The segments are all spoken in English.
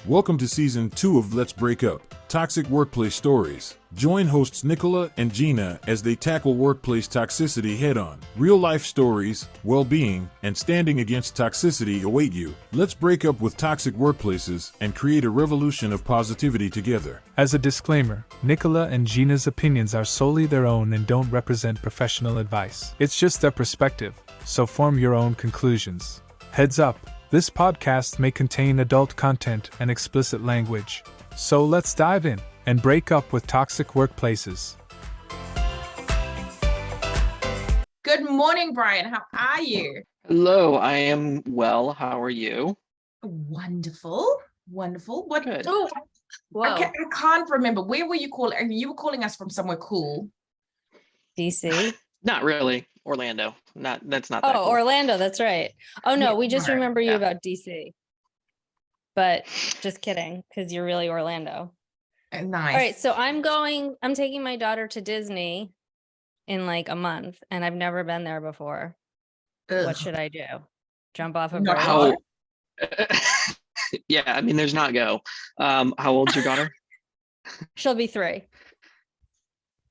Welcome to Season 2 of Let's Break Up, Toxic Workplace Stories. Join hosts Nicola and Gina as they tackle workplace toxicity head-on. Real-life stories, well-being, and standing against toxicity await you. Let's break up with toxic workplaces and create a revolution of positivity together. As a disclaimer, Nicola and Gina's opinions are solely their own and don't represent professional advice. It's just their perspective, so form your own conclusions. Heads up, this podcast may contain adult content and explicit language. So let's dive in and break up with toxic workplaces. Good morning, Bryan. How are you? Hello, I am well. How are you? Wonderful. Wonderful. What? Good. Oh, Whoa. I can't remember. Where were you calling? You were calling us from somewhere cool. DC. Not really. Orlando. That's not that Oh, cool. Orlando. That's right. Oh no, Yeah, we just right. remember you Yeah. about DC. But just kidding, because you're really Orlando. Nice. All right, so I'm taking my daughter to Disney in like a month, and I've never been there before. Ugh. What should I do? Jump off a No, bridge? how- Yeah, I mean, there's not go. How old's your daughter? She'll be 3.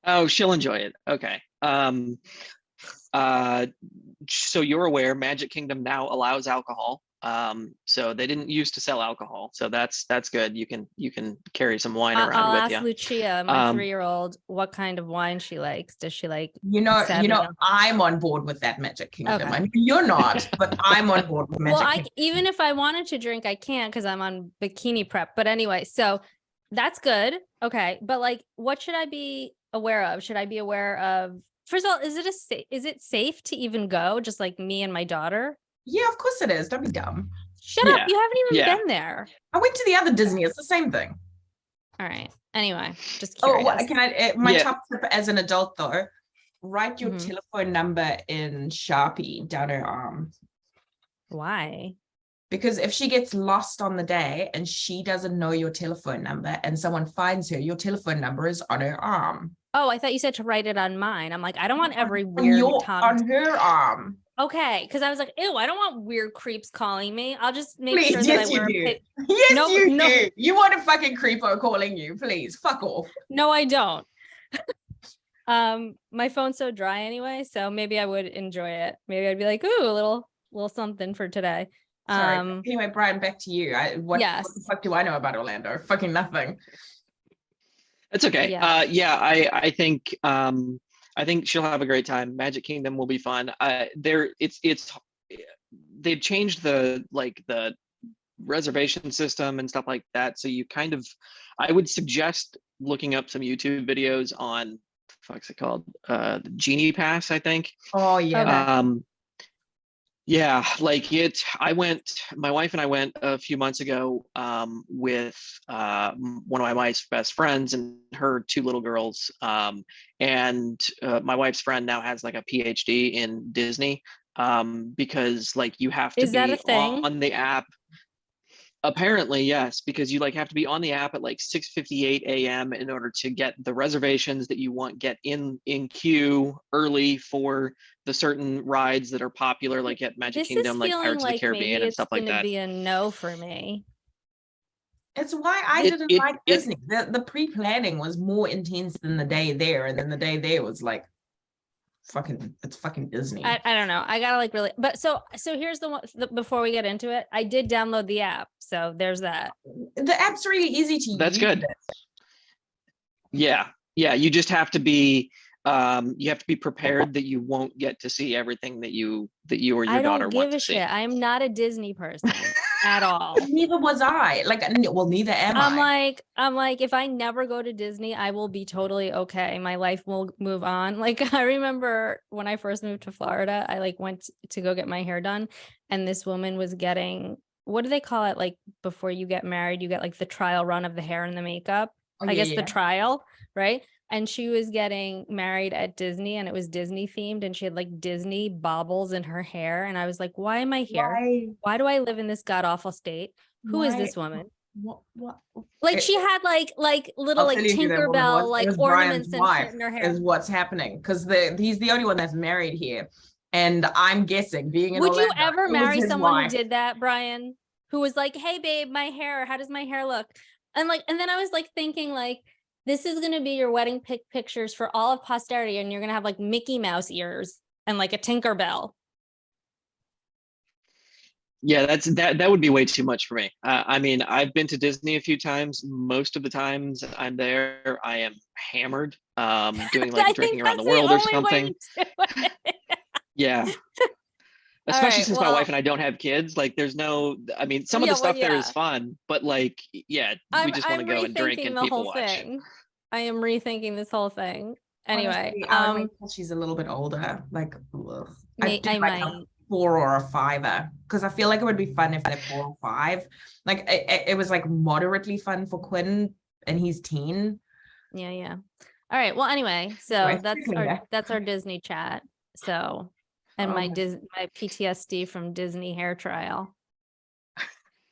Oh, she'll enjoy it. Okay. So you're aware Magic Kingdom now allows alcohol. So they didn't used to sell alcohol. So that's good. You can carry some wine I'll around with ask you. Lucia, my Um, 3-year-old, what kind of wine she likes. Does she like? You know, Saturday. I'm on board with that Magic Kingdom. Okay. I mean, you're not, but I'm on board with Magic Well, Kingdom. even if I wanted to drink, I can't because I'm on bikini prep. But anyway, so that's good. Okay, but like, what should I be aware of? Should I be aware of? First of all, is it safe to even go? Just like me and my daughter. Yeah, of course it is. Don't be dumb. Shut Yeah, up! You haven't even yeah. been there. I went to the other Disney. It's the same thing. All right. Anyway, just Oh, curious. can I? My Yeah. top tip as an adult though, write your Mhm. telephone number in Sharpie down her arm. Why? Because if she gets lost on the day and she doesn't know your telephone number and someone finds her, your telephone number is on her arm. Oh, I thought you said to write it on mine. I'm like, I don't want every On weird on her arm. Okay, because I was like, ew, I don't want weird creeps calling me. I'll just make Please, sure that yes, I you wear a do. pit. Yes, No, you no. do. You want a fucking creepo calling you. Please, fuck off. No, I don't. My phone's so dry anyway, so maybe I would enjoy it. Maybe I'd be like, ooh, a little something for today. Sorry. Anyway, Bryan, back to you. What the fuck do I know about Orlando? Fucking nothing. It's okay. Yeah. I think she'll have a great time. Magic Kingdom will be fun. They've changed the reservation system and stuff like that. So I would suggest looking up some YouTube videos on, fuck's it called? The Genie Pass, I think. Oh yeah. Okay. Yeah, my wife and I went a few months ago with one of my wife's best friends and her 2 little girls. And my wife's friend now has like a PhD in Disney because you have to Is that be a thing? on the app. Apparently, yes, because you have to be on the app at 6:58 a.m. in order to get the reservations that you want, get in queue early for the certain rides that are popular, like at Magic This Kingdom, is like feeling Pirates of the like Caribbean maybe and it's stuff like going to that. be a no for me. It's why I It- didn't it- like it- Disney. The pre-planning was more intense than the day there, and then the day there was like it's fucking Disney. I don't know. I gotta really, but so here's the one. Before we get into it, I did download the app, so there's that. The app's really easy to use. That's good. Yeah, you just have to be prepared that you won't get to see everything that you or your I daughter don't want give a to see. shit. I am not a Disney person at all. Neither was I. Neither am I. I'm like, if I never go to Disney, I will be totally okay. My life will move on. Like, I remember when I first moved to Florida, I went to go get my hair done, and this woman was getting, what do they call it? Like, before you get married, you get the trial run of the hair and the makeup. Oh, I yeah, guess the trial, right? And she was getting married at Disney, and it was Disney themed, and she had Disney baubles in her hair. And I was like, why am I here? Why do I live in this god awful state? Who is this woman? What? She had little I'll tell you who that woman Tinkerbell was. It was ornaments Bryan's and wife shit in her hair. is what's happening, because he's the only one that's married here, and I'm guessing being in Would you Orlando, ever it was marry his someone wife. who did that, Bryan? who was like, hey babe, my hair, how does my hair look? And then I was like thinking like, this is going to be your wedding pictures for all of posterity. And you're going to have like Mickey Mouse ears and like a Tinkerbell. Yeah, that would be way too much for me. I mean, I've been to Disney a few times. Most of the times I'm there, I am hammered, doing like I drinking think around the that's the world or only way something. to do it. Yeah. All Especially right, since my well, wife and I don't have kids, like there's no, I mean, some of yeah, the well, stuff there is yeah. fun, but like, yeah, we just want to I'm go and drink rethinking and the people whole watch. thing. I am rethinking this whole thing. Anyway, Honestly, I would wait till she's a little bit older. Like, ugh. I'd do I like a might. 4 or a 5er because I feel like it would be fun if they're 4 or 5. Like it was like moderately fun for Quinn and he's teen. Yeah. All right. Well, anyway, so Anyway, that's our Disney chat. So, and Oh my my- my PTSD from Disney hair trial.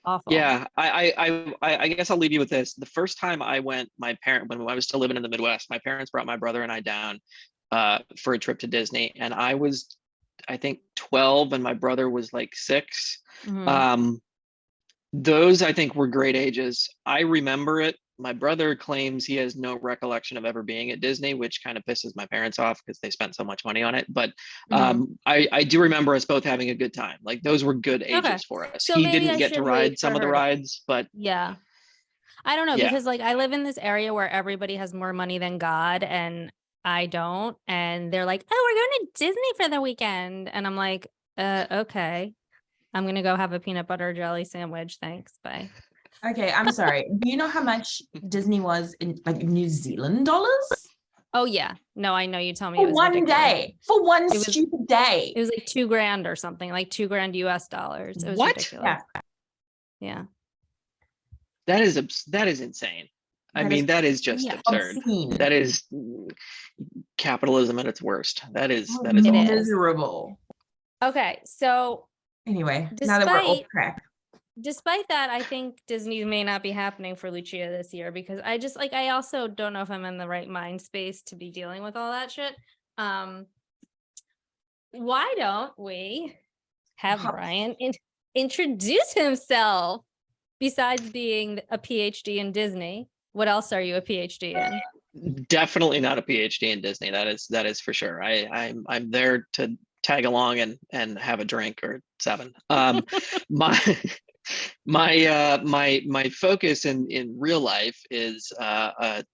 Awful. Yeah, I guess I'll leave you with this. The first time I went, when I was still living in the Midwest, my parents brought my brother and I down for a trip to Disney, and I was, I think, 12, and my brother was like 6. Mhm. Those I think were great ages. I remember it. My brother claims he has no recollection of ever being at Disney, which kind of pisses my parents off because they spent so much money on it. But I do remember us both having a good time. Like those were good Okay. ages for us. So He maybe didn't I get to should wait ride some for of the her rides, but yeah. I don't know yeah. because like I live in this area where everybody has more money than God and I don't. And they're like, oh, we're going to Disney for the weekend. And I'm like, okay. I'm gonna go have a peanut butter jelly sandwich. Thanks. Bye. Okay, I'm sorry. Do you know how much Disney was in like New Zealand dollars? Oh yeah. No, I know you tell me it For was one ridiculous. day. For one It was- stupid day. It was like $2,000 or something, like $2,000 US dollars. It was What? ridiculous. Yeah. That is insane. I That mean, is- that is just absurd. obscene. That is capitalism at its worst. That is It awful. is. Miserable. Okay, so Anyway, now that we're off track. despite that, I think Disney may not be happening for Lucia this year because I also don't know if I'm in the right mind space to be dealing with all that shit. Why don't we have Bryan introduce himself? Besides being a PhD in Disney, what else are you a PhD in? Definitely not a PhD in Disney. That is for sure. I'm there to tag along and have a drink or 7. My focus in real life is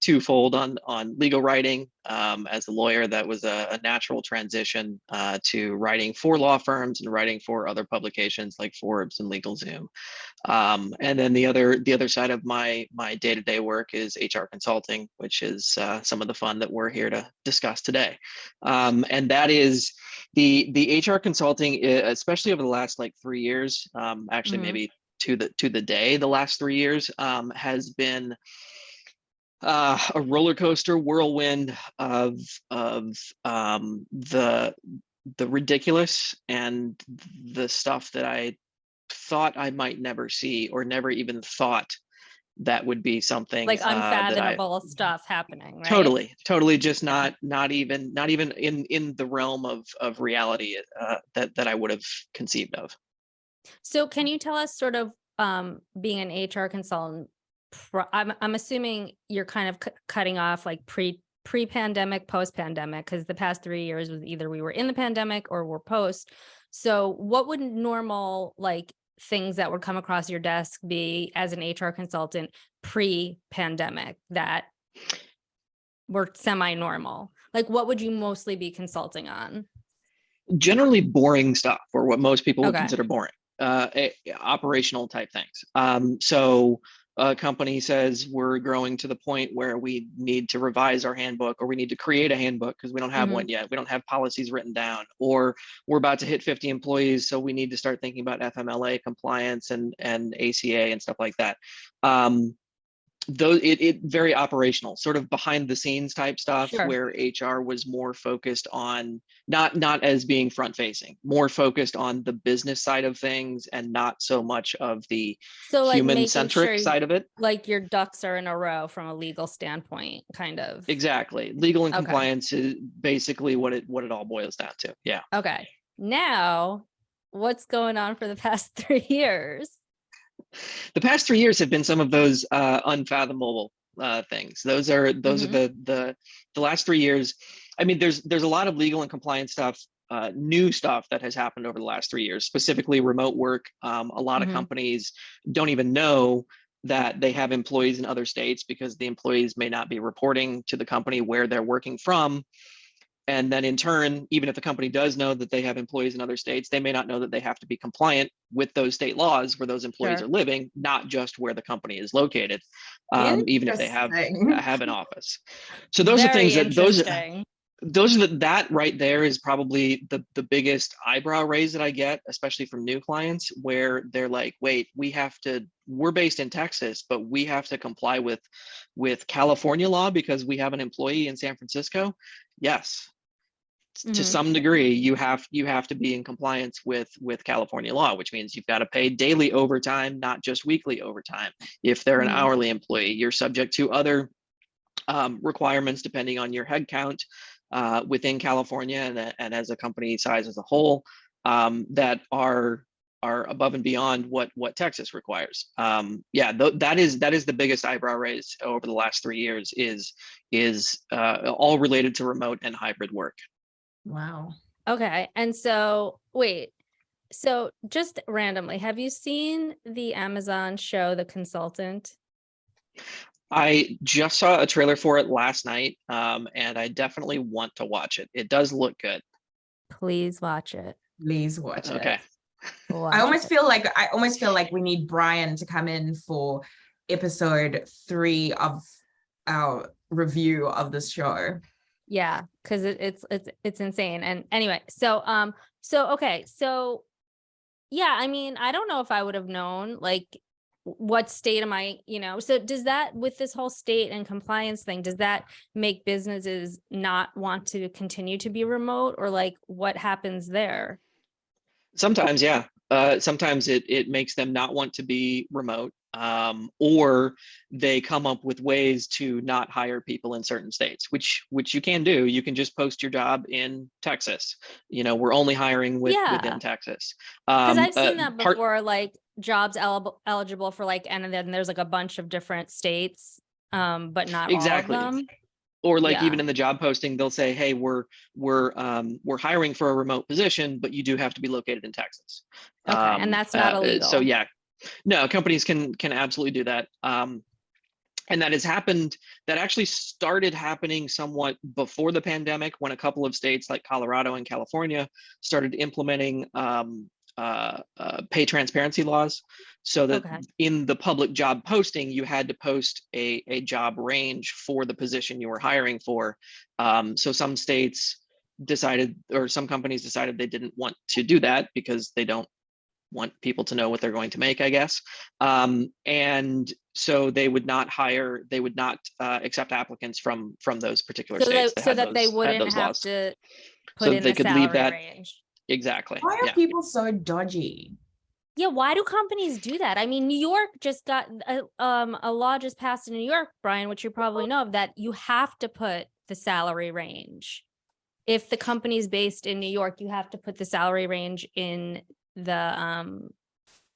twofold on legal writing. As a lawyer, that was a natural transition to writing for law firms and writing for other publications like Forbes and LegalZoom. And then the other side of my day-to-day work is HR consulting, which is some of the fun that we're here to discuss today. And that is the HR consulting, especially over the last like 3 years, actually maybe to the day, the last 3 years, has been a roller coaster whirlwind of the ridiculous and the stuff that I thought I might never see or never even thought that would be something like unfathomable stuff happening, right? Totally just not even in the realm of reality that I would have conceived of. So can you tell us sort of being an HR consultant, I'm assuming you're kind of cutting off like pre-pandemic, post-pandemic, because the past 3 years was either we were in the pandemic or we're post. So what would normal like things that would come across your desk be as an HR consultant pre-pandemic that were semi-normal? Like what would you mostly be consulting on? Generally boring stuff, or what most people would Okay. consider boring, operational type things. So a company says we're growing to the point where we need to revise our handbook, or we need to create a handbook because we don't have one yet. We don't have policies written down, or we're about to hit 50 employees, so we need to start thinking about FMLA compliance and ACA and stuff like that. Though it very operational, sort of behind the scenes type stuff, Sure. where HR was more focused on not as being front facing, more focused on the business side of things and not so much of the human centric side of it. Like your ducks are in a row from a legal standpoint, kind of. Exactly. Legal and compliance is basically what it all boils down to. Yeah. Okay. Now, what's going on for the past 3 years? The past 3 years have been some of those unfathomable things. Those are Mhm. the last 3 years. I mean, there's a lot of legal and compliance stuff, new stuff that has happened over the last 3 years, specifically remote work. A lot of Mhm. companies don't even know that they have employees in other states because the employees may not be reporting to the company where they're working from. And then in turn, even if the company does know that they have employees in other states, they may not know that they have to be compliant with those state laws where those employees are Sure. living, not just where the company is located, even if they Interesting. have an office. So those are things Very that interesting. those are that right there is probably the biggest eyebrow raise that I get, especially from new clients, where they're like, wait, we're based in Texas, but we have to comply with California law because we have an employee in San Francisco. Yes, to Mhm. some degree you have to be in compliance with California law, which means you've got to pay daily overtime, not just weekly overtime. If they're an Mhm. hourly employee, you're subject to other requirements depending on your head count within California and as a company size as a whole, that are above and beyond what Texas requires. Yeah, that is the biggest eyebrow raise over the last 3 years is all related to remote and hybrid work. Wow. Okay. And so, wait. So, just randomly, have you seen the Amazon show, The Consultant? I just saw a trailer for it last night, and I definitely want to watch it. It does look good. Please watch it. Please watch it. Okay. Watch it. I almost feel like we need Bryan to come in for episode 3 of our review of this show. Yeah, because it's insane. And anyway, okay, so yeah, I mean, I don't know if I would have known, like, what state am I, so does that, with this whole state and compliance thing, does that make businesses not want to continue to be remote, or like what happens there? Sometimes, yeah. Sometimes it makes them not want to be remote, or they come up with ways to not hire people in certain states, which you can do. You can just post your job in Texas. We're only hiring within Yeah, Texas. because I've seen that Part before, like jobs eligible for like, and then there's like a bunch of different states, but not all of exactly. them. Or like Yeah. even in the job posting, they'll say, "Hey, we're hiring for a remote position, but you do have to be located in Texas." Okay. And that's not So illegal. yeah, no, companies can absolutely do that. And that has happened. That actually started happening somewhat before the pandemic, when a couple of states like Colorado and California started implementing pay transparency laws, so that Okay. in the public job posting, you had to post a job range for the position you were hiring for. So some states decided, or some companies decided, they didn't want to do that because they don't want people to know what they're going to make, I guess. And so they would not accept applicants from those particular states that So had that they had wouldn't those have laws, to so put that in they the could leave salary that. range. Exactly. Why are Yeah. people so dodgy? Yeah, why do companies do that? I mean, New York just got a law just passed in New York, Bryan, which you probably know of, that you have to put the salary range. If the company's based in New York, you have to put the salary range in the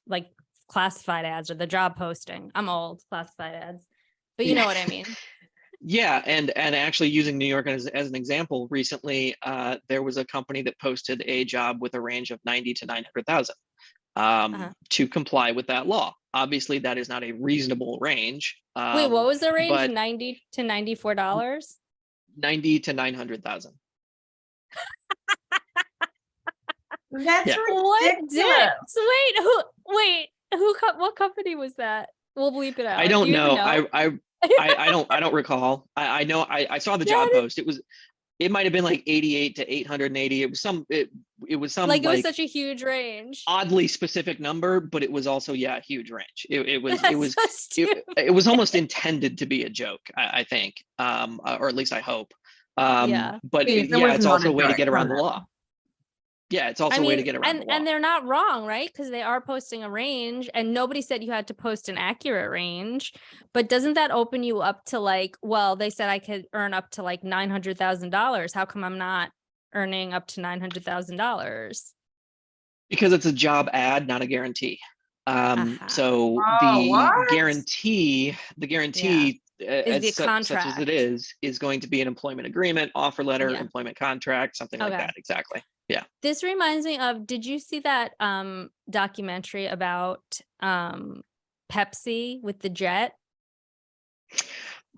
like classified ads or the job posting. I'm old, classified ads. But you Yeah. know what I mean. Yeah, and actually using New York as an example, recently there was a company that posted a job with a range of 90 to 900,000 Uh-huh. to comply with that law. Obviously, that is not a reasonable range. Wait, what was the range? But $90 to $94? 90 to 900,000. That's Yeah, What ridiculous. dicks? What company was that? We'll bleep it I out. Do don't you even know. know? I don't recall. I know I saw the job That post. It might have been like 88 to 880. It was some Like, it was like such a huge range. oddly specific number, but it was also, yeah, a huge range. That's so stupid. It was almost intended to be a joke, I think, or at least I hope. Yeah. But Please, it yeah, was it's not also a a way to joke. get Come around the on. law. Yeah, it's I also a way to mean, get around the law. and they're not wrong, right? Because they are posting a range, and nobody said you had to post an accurate range. But doesn't that open you up to like, well, they said I could earn up to like $900,000. How come I'm not earning up to $900,000? Because it's a job ad, not a guarantee. So Oh, what? the Yeah. guarantee Is the such as it contract. is going to be an employment agreement, offer letter, Yeah. employment contract, something like Okay. that. Exactly. Yeah. This reminds me of, did you see that documentary about Pepsi with the jet?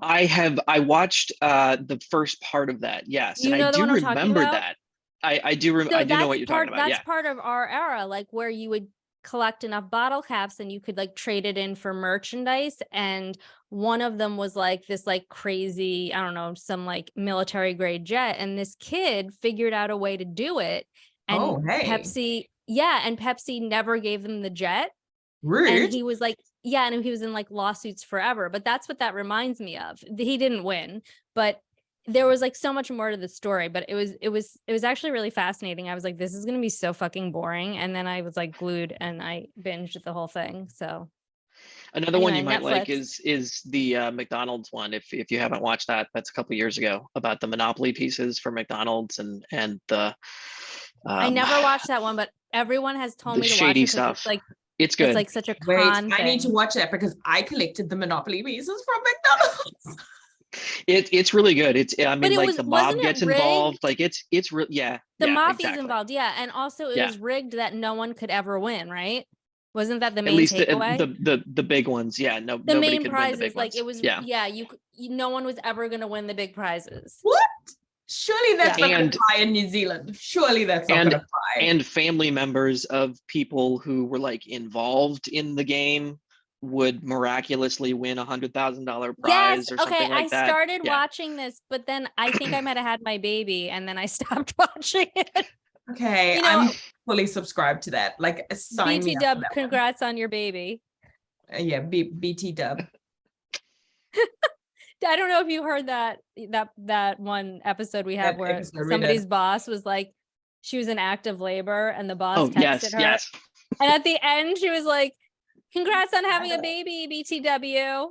I watched the first part of that. Yes. You And I know the do one I'm talking remember about? that. I do So I do know what you're talking about. that's Yeah. part of our era, like where you would collect enough bottle caps and you could like trade it in for merchandise. And one of them was like this like crazy, I don't know, some like military grade jet. And this kid figured out a way to do it. And Oh, hey. Pepsi, yeah, and Pepsi never gave them the jet. And Rude. he was like, yeah, and he was in like lawsuits forever. But that's what that reminds me of. He didn't win, but there was like so much more to the story, but it was actually really fascinating. I was like, this is gonna be so fucking boring. And then I was like glued and I binged the whole thing. So Another one you anyway, might like Netflix. is the McDonald's one. If you haven't watched that, that's a couple years ago, about the monopoly pieces for McDonald's and the I never watched that one, but everyone has told the me to watch shady it because stuff. It's it's good. like such a Wait, con I need to thing. watch that because I collected the Monopoly pieces from McDonald's. It's really good. I But mean, it like was, the wasn't mob it gets involved. rigged? Like it's real. Yeah, The yeah, mafia's exactly. involved, yeah. And also it Yeah. was rigged that no one could ever win, right? Wasn't that the At main least takeaway? the big ones. Yeah, no, The nobody main could win the big prizes, like ones. it was, Yeah. yeah, no one was ever gonna win the big prizes. What? Surely that's Yeah. not going And to fly in New Zealand. Surely that's not going to fly. and family members of people who were like involved in the game would miraculously win $100,000 Yes. prize or Okay. something I like that. started Yeah. watching this, but then I think I might have had my baby and then I stopped watching it. Okay, You know, I'm fully subscribed to that. Like, sign me BT up Dub, for that congrats on your baby. one. Yeah, BT Dub. I don't know if you heard that one episode we have That where episode we somebody's did. boss was like, she was in active labor and the boss Oh, texted yes, her. yes. And at the end, she was like, congrats on having a baby, BTW.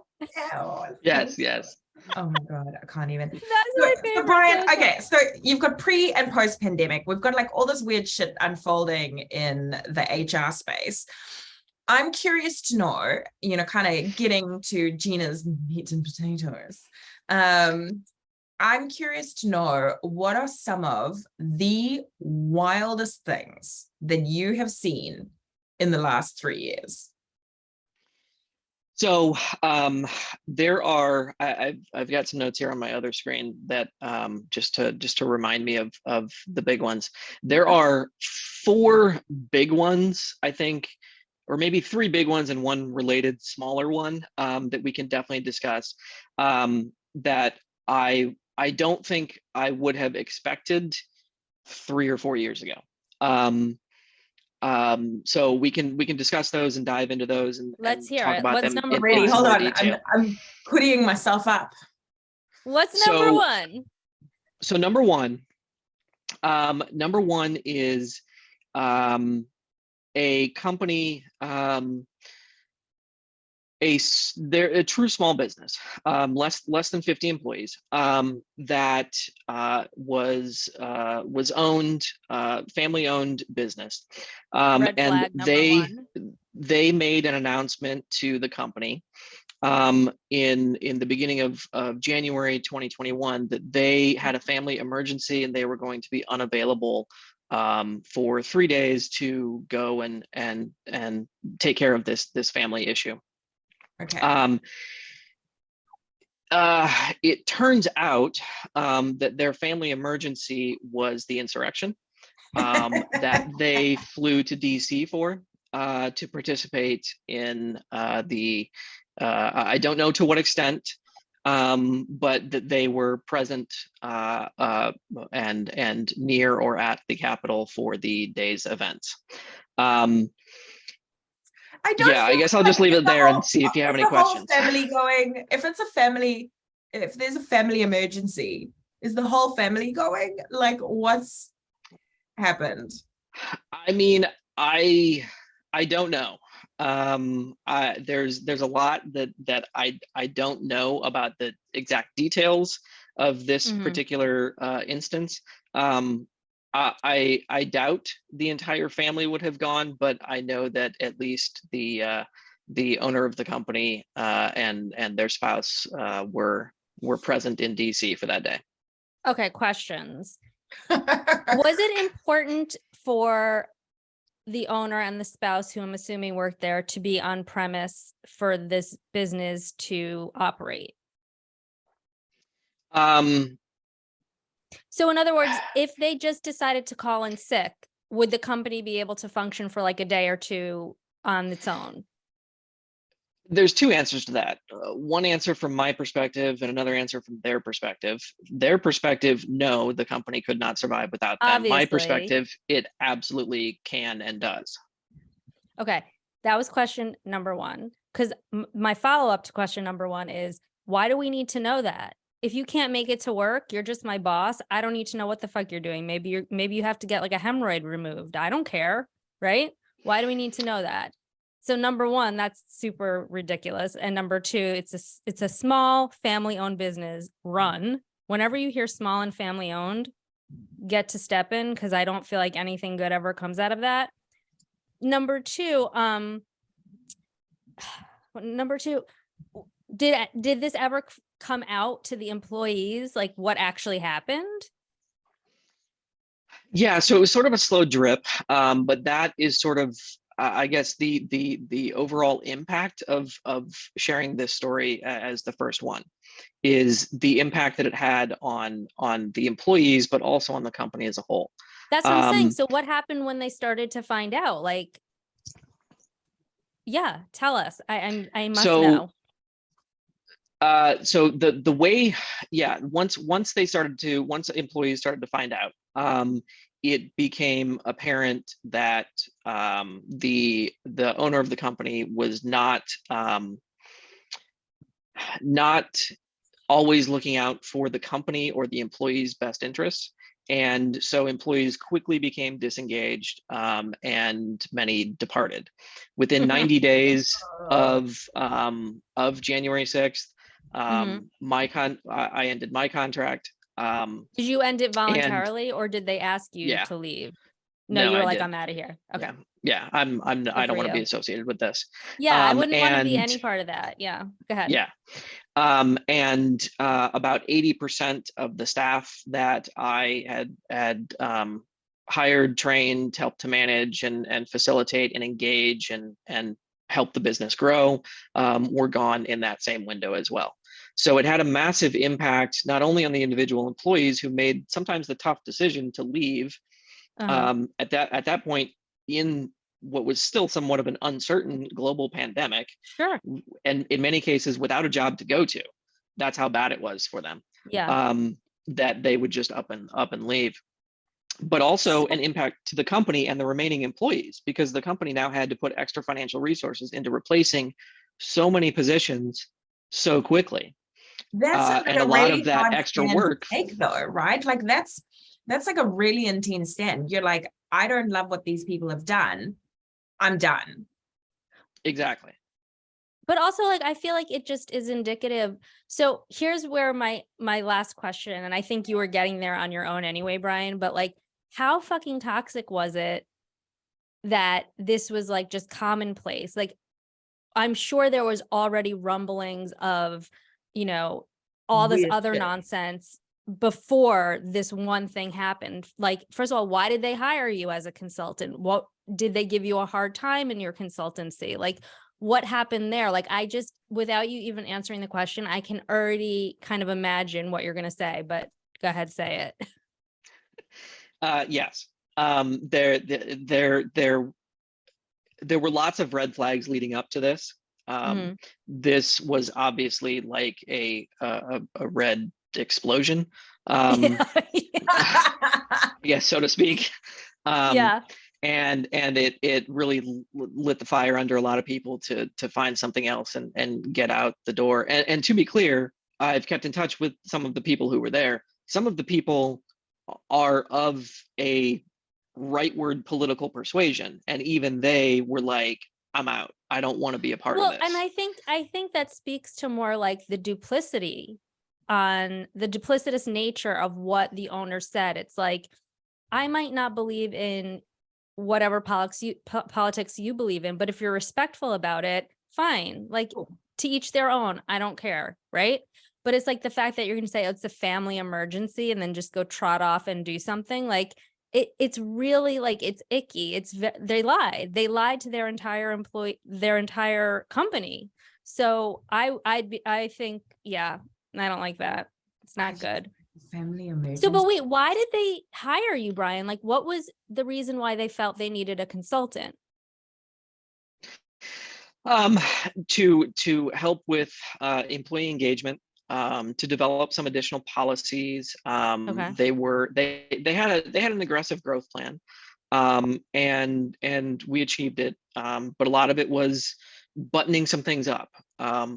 Yes, yes. Oh my God, I can't even. That's my So favorite. Bryan, joke. okay, so you've got pre and post pandemic. We've got like all this weird shit unfolding in the HR space. I'm curious to know, you know, kind of getting to Gina's meat and potatoes. I'm curious to know, what are some of the wildest things that you have seen in the last 3 years? So there are, I've got some notes here on my other screen that just to remind me of the big ones. There are 4 big ones, I think, or maybe 3 big ones and 1 related smaller one that we can definitely discuss, that I don't think I would have expected 3 or 4 years ago. So we can discuss those and dive into those and Let's hear talk it. about What's them number in Ready, one? some hold more on. detail. I'm putting myself up. What's So- number one? So number one is a company, they're a true small business, less than 50 employees, that was owned, family owned business, Red and flag number one. they made an announcement to the company in the beginning of January 2021 that they had a family emergency and they were going to be unavailable for 3 days to go and take care of this family issue. Okay. It turns out that their family emergency was the insurrection that they flew to DC for to participate in the I don't know to what extent, but that they were present and near or at the Capitol for the day's events. I don't Yeah, I feel guess I'll like just leave is it the there whole- and see if you have is any the whole questions. family going, if there's a family emergency, is the whole family going? Like, what's happened? I mean, I don't know. There's a lot that I don't know about the exact details of this Mhm. particular instance. I doubt the entire family would have gone, but I know that at least the owner of the company and their spouse were present in DC for that day. Okay, questions. Was it important for the owner and the spouse, who I'm assuming worked there, to be on premise for this business to operate? So in other words, if they just decided to call in sick, would the company be able to function for like a day or two on its own? There's two answers to that. One answer from my perspective and another answer from their perspective. Their perspective, no, the company could not survive without them. Obviously. My perspective, it absolutely can and does. Okay, that was question number one. Because my follow-up to question number one is, why do we need to know that? If you can't make it to work, you're just my boss. I don't need to know what the fuck you're doing. Maybe you have to get like a hemorrhoid removed. I don't care, right? Why do we need to know that? So number one, that's super ridiculous. And number two, it's a small family-owned business run. Whenever you hear small and family-owned, get to step in, because I don't feel like anything good ever comes out of that. Number two, did this ever come out to the employees, like what actually happened? Yeah, so it was sort of a slow drip, but that is sort of, I guess, the overall impact of sharing this story as the first one is the impact that it had on the employees, but also on the company as a whole. That's what I'm saying. So what happened when they started to find out? Like, yeah, tell us. I must know. So the way, yeah, once employees started to find out, it became apparent that the owner of the company was not always looking out for the company or the employees' best interests. And so employees quickly became disengaged, and many departed. Within 90 days of January 6th, I ended my contract. Did you end it voluntarily, or did they ask you to leave? No, you were like, I'm out of here. Okay. Yeah, I don't want to be associated with this. Yeah, I wouldn't want to be any part of that. Yeah, go ahead. Yeah. And about 80% of the staff that I had hired, trained, helped to manage and facilitate and engage and help the business grow were gone in that same window as well. So it had a massive impact, not only on the individual employees who made sometimes the tough decision to leave at that point in what was still somewhat of an uncertain global pandemic. Sure. And in many cases without a job to go to. That's how bad it was for them. Yeah. That they would just up and leave. But also an impact to the company and the remaining employees, because the company now had to put extra financial resources into replacing so many positions so quickly. That's and a lot of that extra work take, though, right? Like that's like a really intense stand. You're like, I don't love what these people have done. I'm done. Exactly. But also, like, I feel like it just is indicative. So here's where my last question, and I think you were getting there on your own anyway, Bryan, but like, how fucking toxic was it that this was like just commonplace? Like, I'm sure there was already rumblings of, all this other nonsense before this one thing happened. Like, first of all, why did they hire you as a consultant? What did they give you a hard time in your consultancy? Like, what happened there? Like, I just, without you even answering the question, I can already kind of imagine what you're going to say, but go ahead, say it. Yes. There were lots of red flags leading up to this. This was obviously like a red explosion, yeah, so to speak. Yeah. And it really lit the fire under a lot of people to find something else and get out the door. And to be clear, I've kept in touch with some of the people who were there. Some of the people are of a rightward political persuasion, and even they were like, I'm out. I don't want to be a part of this. And I think that speaks to more like the duplicitous nature of what the owner said. It's like, I might not believe in whatever politics you believe in, but if you're respectful about it, fine. Like, to each their own. I don't care, right? But it's like the fact that you're going to say, oh, it's a family emergency, and then just go trot off and do something like it's really like, it's icky. They lied to their entire company. So I think, yeah, I don't like that. It's not good. Family emergency. So, but wait, why did they hire you, Bryan? Like, what was the reason why they felt they needed a consultant? To help with employee engagement, to develop some additional policies. Okay. They had an aggressive growth plan, and we achieved it. But a lot of it was buttoning some things up,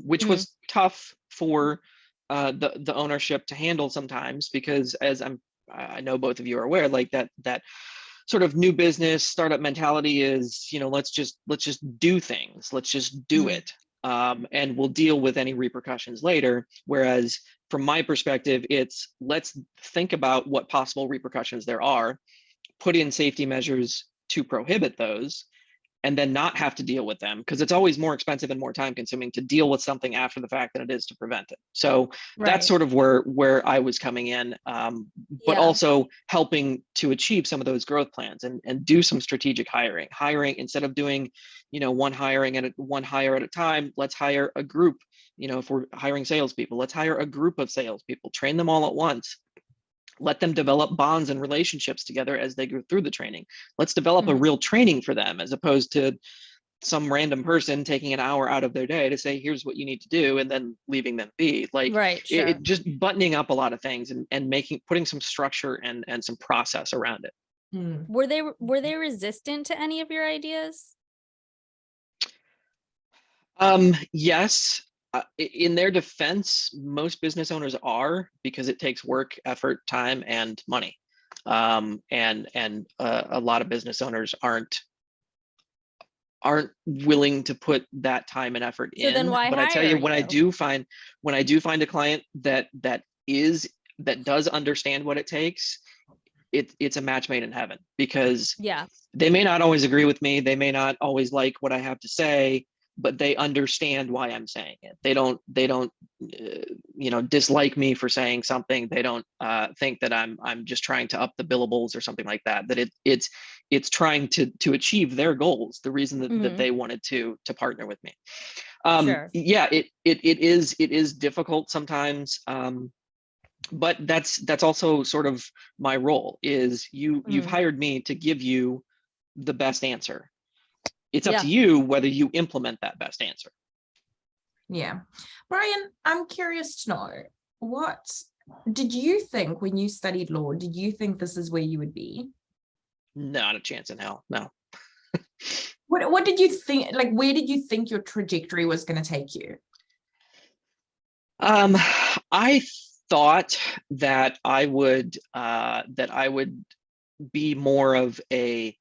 which was tough for the ownership to handle sometimes, because I know both of you are aware, like that sort of new business startup mentality is, let's just do things, let's just do it, and we'll deal with any repercussions later. Whereas from my perspective, it's let's think about what possible repercussions there are, put in safety measures to prohibit those, and then not have to deal with them, because it's always more expensive and more time consuming to deal with something after the fact than it is to prevent it. So that's sort of where I was coming in, but also helping to achieve some of those growth plans and do some strategic hiring instead of doing, one hire at a time. Let's hire a group. If we're hiring salespeople, let's hire a group of salespeople, train them all at once. Let them develop bonds and relationships together as they go through the training. Let's develop a real training for them, as opposed to some random person taking an hour out of their day to say, here's what you need to do, and then leaving them be. Like, it just buttoning up a lot of things and putting some structure and some process around it. Were they resistant to any of your ideas? Yes. In their defense, most business owners are, because it takes work, effort, time, and money. And a lot of business owners aren't willing to put that time and effort in. Then why but I tell hire you, when I do find a client that does understand what it takes, it's a match made in heaven, because they may not always agree with me, they may not always like what I have to say, but they understand why I'm saying it. They don't dislike me for saying something. They don't think that I'm just trying to up the billables or something like that. That it's trying to achieve their goals. The reason that they wanted to partner with me. Yeah, it is difficult sometimes. But that's also sort of my role. Is you've hired me to give you the best answer. It's up to you whether you implement that best answer. Yeah. Bryan, I'm curious to know, what did you think when you studied law? Did you think this is where you would be? Not a chance in hell. No. What did you think? Like, where did you think your trajectory was going to take you? I thought that I would be more of a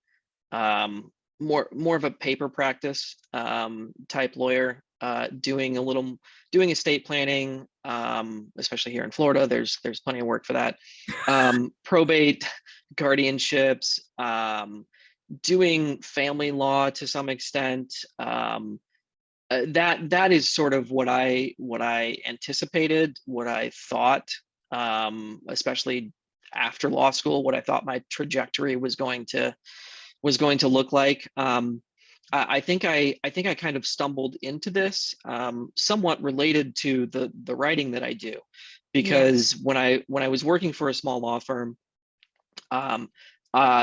more of a paper practice type lawyer, doing estate planning, especially here in Florida. There's plenty of work for that. Probate, guardianships, doing family law to some extent. That is sort of what I anticipated, what I thought, especially after law school, what I thought my trajectory was going to look like. I think I kind of stumbled into this, somewhat related to the writing that I do, because when I was working for a small law firm,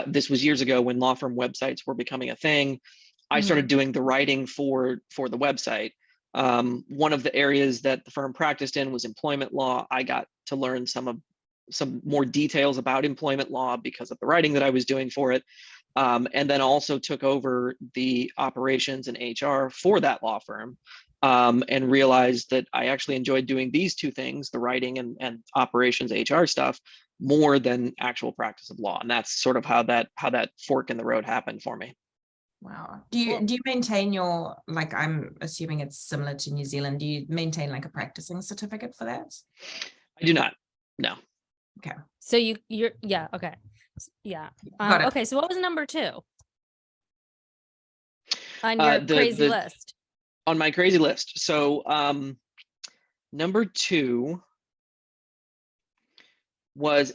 this was years ago when law firm websites were becoming a thing. I started doing the writing for the website. One of the areas that the firm practiced in was employment law. I got to learn some more details about employment law because of the writing that I was doing for it. And then also took over the operations and HR for that law firm, and realized that I actually enjoyed doing these two things, the writing and operations HR stuff, more than actual practice of law. And that's sort of how that fork in the road happened for me. Wow. Do you maintain your, like, I'm assuming it's similar to New Zealand, do you maintain like a practicing certificate for that? I do not. No. Okay. So you're okay. Yeah. Got it. Okay, so what was number 2 on your crazy list? On my crazy list. So number 2 was,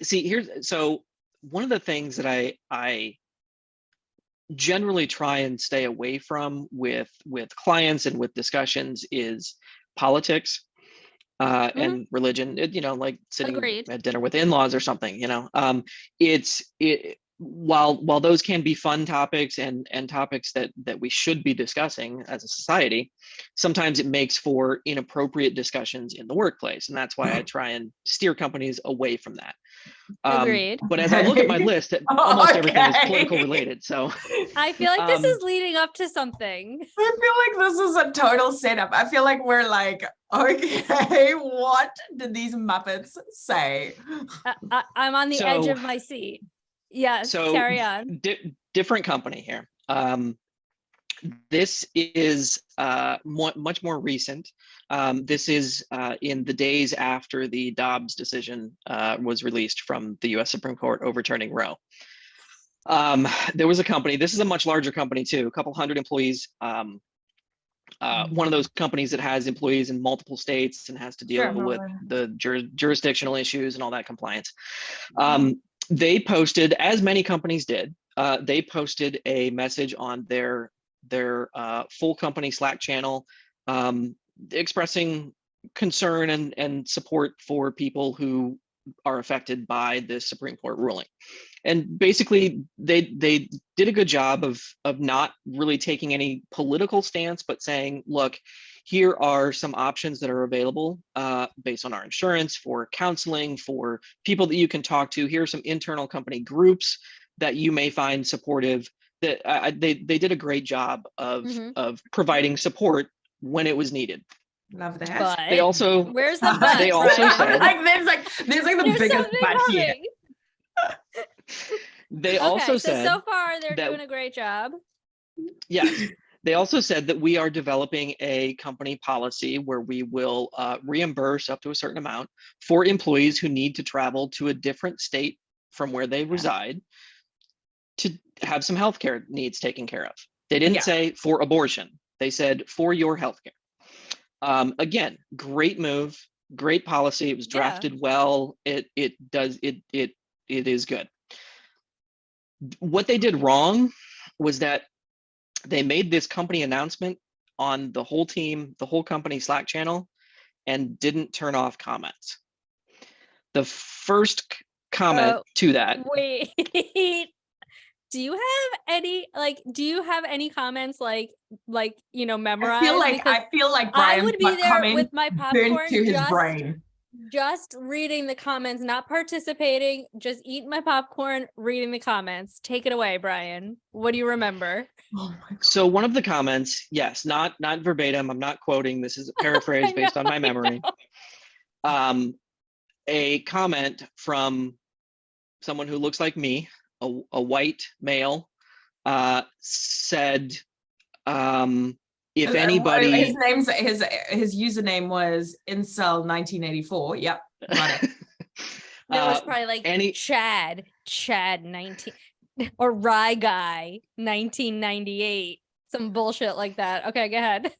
so one of the things that I generally try and stay away from with clients and with discussions is politics and religion. Like sitting Agreed. at dinner with in-laws or something. While those can be fun topics and topics that we should be discussing as a society, sometimes it makes for inappropriate discussions in the workplace, and that's why I try and steer companies away from that. Agreed. But as I look at my list, almost everything is Okay. political related. So I feel like this is leading up to something. I feel like this is a total setup. I feel like we're like, okay, what did these Muppets say? I'm on the edge of my seat. Yes, so carry on. Different company here. This is much more recent. This is in the days after the Dobbs decision was released from the U.S. Supreme Court overturning Roe. There was a company, this is a much larger company too, a couple hundred employees. One of those companies that has employees in multiple states and has to deal with the jurisdictional issues and all that compliance. They posted, as many companies did, they posted a message on their full company Slack channel expressing concern and support for people who are affected by this Supreme Court ruling. And basically they did a good job of not really taking any political stance, but saying, look, here are some options that are available based on our insurance, for counseling, for people that you can talk to. Here are some internal company groups that you may find supportive. That they did a great job of providing support when it was needed. Love that. But They also, where's the but? They also said, there's like the biggest but here. They also said, so far they're doing a great job. Yes. They also said that we are developing a company policy where we will reimburse up to a certain amount for employees who need to travel to a different state from where they reside to have some healthcare needs taken care of. They didn't say for abortion. They said for your healthcare. Again, great move, great policy. It was drafted well. It is good. What they did wrong was that they made this company announcement on the whole team, the whole company Slack channel, and didn't turn off comments. The first comment to that. Wait, do you have any comments memorized? I feel like Bryan I would be there with my popcorn to his brain. Just reading the comments, not participating, just eating my popcorn, reading the comments. Take it away, Bryan. What do you remember? Oh my God. So one of the comments, yes, not verbatim, I'm not quoting, this is a paraphrase based on my memory. A comment from someone who looks like me, a white male, said, if anybody, his username was incel 1984. Yep, got it. No, it's probably like Chad 19 or Rye Guy 1998, some bullshit like that. Okay, go ahead.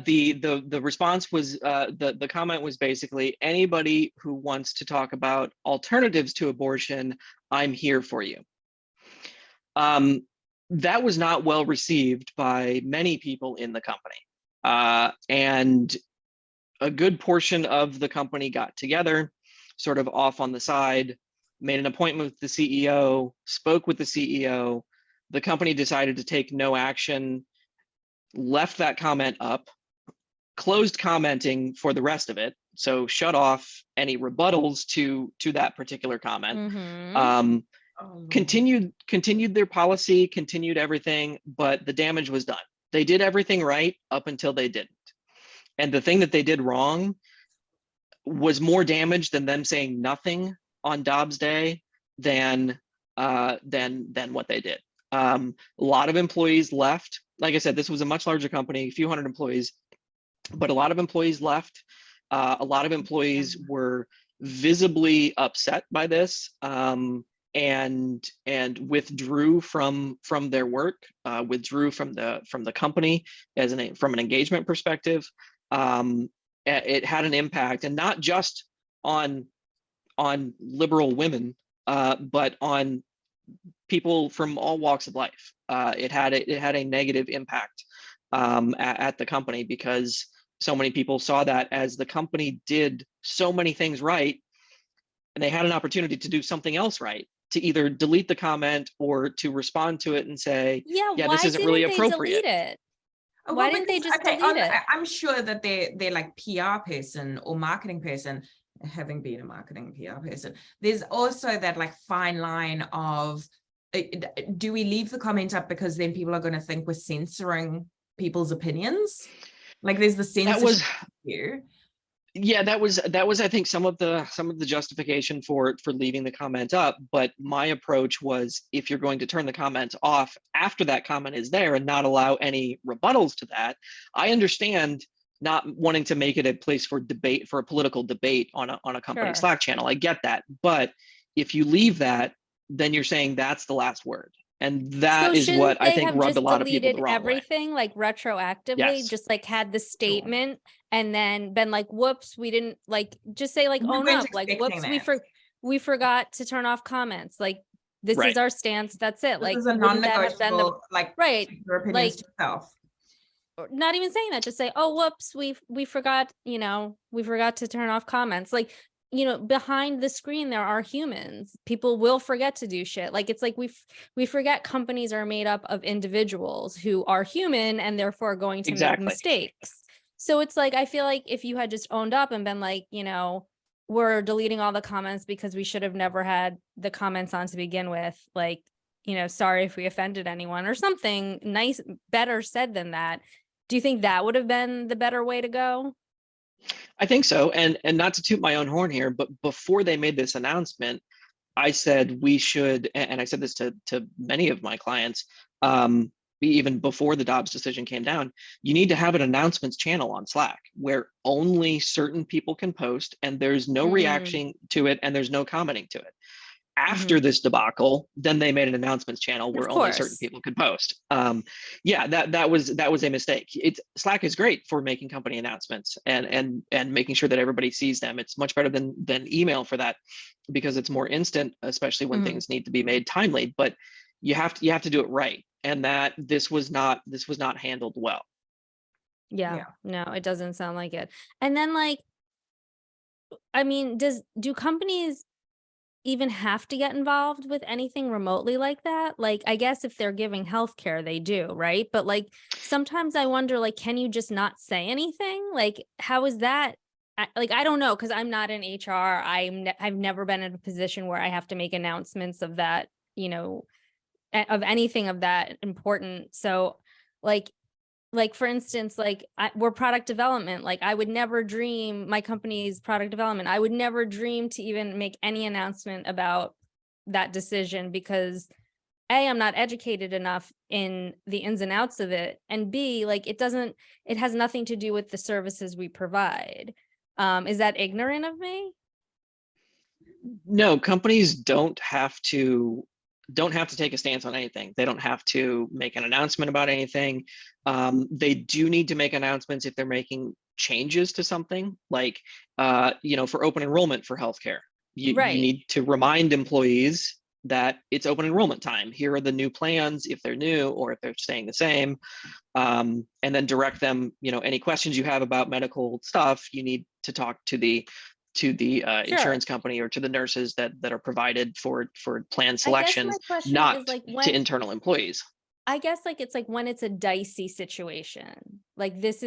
The response was the comment was basically, anybody who wants to talk about alternatives to abortion, I'm here for you. That was not well received by many people in the company. And a good portion of the company got together, sort of off on the side, made an appointment with the CEO, spoke with the CEO. The company decided to take no action, left that comment up, closed commenting for the rest of it. So shut off any rebuttals to that particular comment. Continued their policy, continued everything, but the damage was done. They did everything right up until they didn't. And the thing that they did wrong was more damage than them saying nothing on Dobbs Day than what they did. A lot of employees left. Like I said, this was a much larger company, a few hundred employees, but a lot of employees left. A lot of employees were visibly upset by this, and withdrew from their work, withdrew from the company from an engagement perspective. It had an impact, and not just on liberal women, but on people from all walks of life. It had a negative impact at the company, because so many people saw that as the company did so many things right, and they had an opportunity to do something else right, to either delete the comment or to respond to it and say, yeah, why this isn't didn't really they appropriate. delete it? Well, Why didn't they because, just delete it? I'm sure that they're like PR person or marketing person, having been a marketing PR person, there's also that like fine line of, do we leave the comment up because then people are going to think we're censoring people's opinions? Like there's the censorship here. Yeah, that was I think some of the justification for leaving the comment up. But my approach was, if you're going to turn the comments off after that comment is there and not allow any rebuttals to that, I understand not wanting to make it a place for debate, for a political debate on a company Sure. Slack channel. I get that. But if you leave that, then you're saying that's the last word. And that is what I think rubbed a lot of people the wrong way. Everything like retroactively, Yes. just like had the statement and then been like, whoops, we didn't, like, just say like, own up, like, whoops, we forgot to turn off comments. Like, this is our stance. That's it. This like, is a wouldn't that have been the like right? Your opinions to yourself. Or not even saying that, just say, oh, whoops, we forgot, we forgot to turn off comments. Like, behind the screen, there are humans. People will forget to do shit. Like, it's like we forget companies are made up of individuals who are human and therefore going to make mistakes. So it's like, I feel like if you had just owned up and been like, we're deleting all the comments because we should have never had the comments on to begin with. Like, sorry if we offended anyone or something nice, better said than that. Do you think that would have been the better way to go? I think so. And not to toot my own horn here, but before they made this announcement, I said we should, and I said this to many of my clients, even before the Dobbs decision came down, you need to have an announcements channel on Slack where only certain people can post, and there's no reaction to it and there's no commenting to it. After this debacle, then they made an announcements channel where only certain people could post. Yeah, that was a mistake. Slack is great for making company announcements and making sure that everybody sees them. It's much better than email for that, because it's more instant, especially when things need to be made timely. But you have to do it right, and that this was not handled well. Yeah, no, it doesn't sound like it. And then, like, I mean, do companies even have to get involved with anything remotely like that? Like, I guess if they're giving healthcare, they do, right? But like, sometimes I wonder, like, can you just not say anything? Like, how is that? I don't know, because I'm not in HR. I've never been in a position where I have to make announcements of that, of anything of that important. So, like for instance, like we're product development. Like, I would never dream, my company's product development, I would never dream to even make any announcement about that decision, because A, I'm not educated enough in the ins and outs of it, and B, like it has nothing to do with the services we provide. Is that ignorant of me? No, companies don't have to take a stance on anything. They don't have to make an announcement about anything. They do need to make announcements if they're making changes to something, like for open enrollment for healthcare. You need to remind employees that it's open enrollment time. Here are the new plans, if they're new or if they're staying the same, and then direct them. Any questions you have about medical stuff, you need to talk to the insurance company or to the nurses that are provided for plan selections, not like to internal employees. I guess like it's like when it's a dicey situation, like this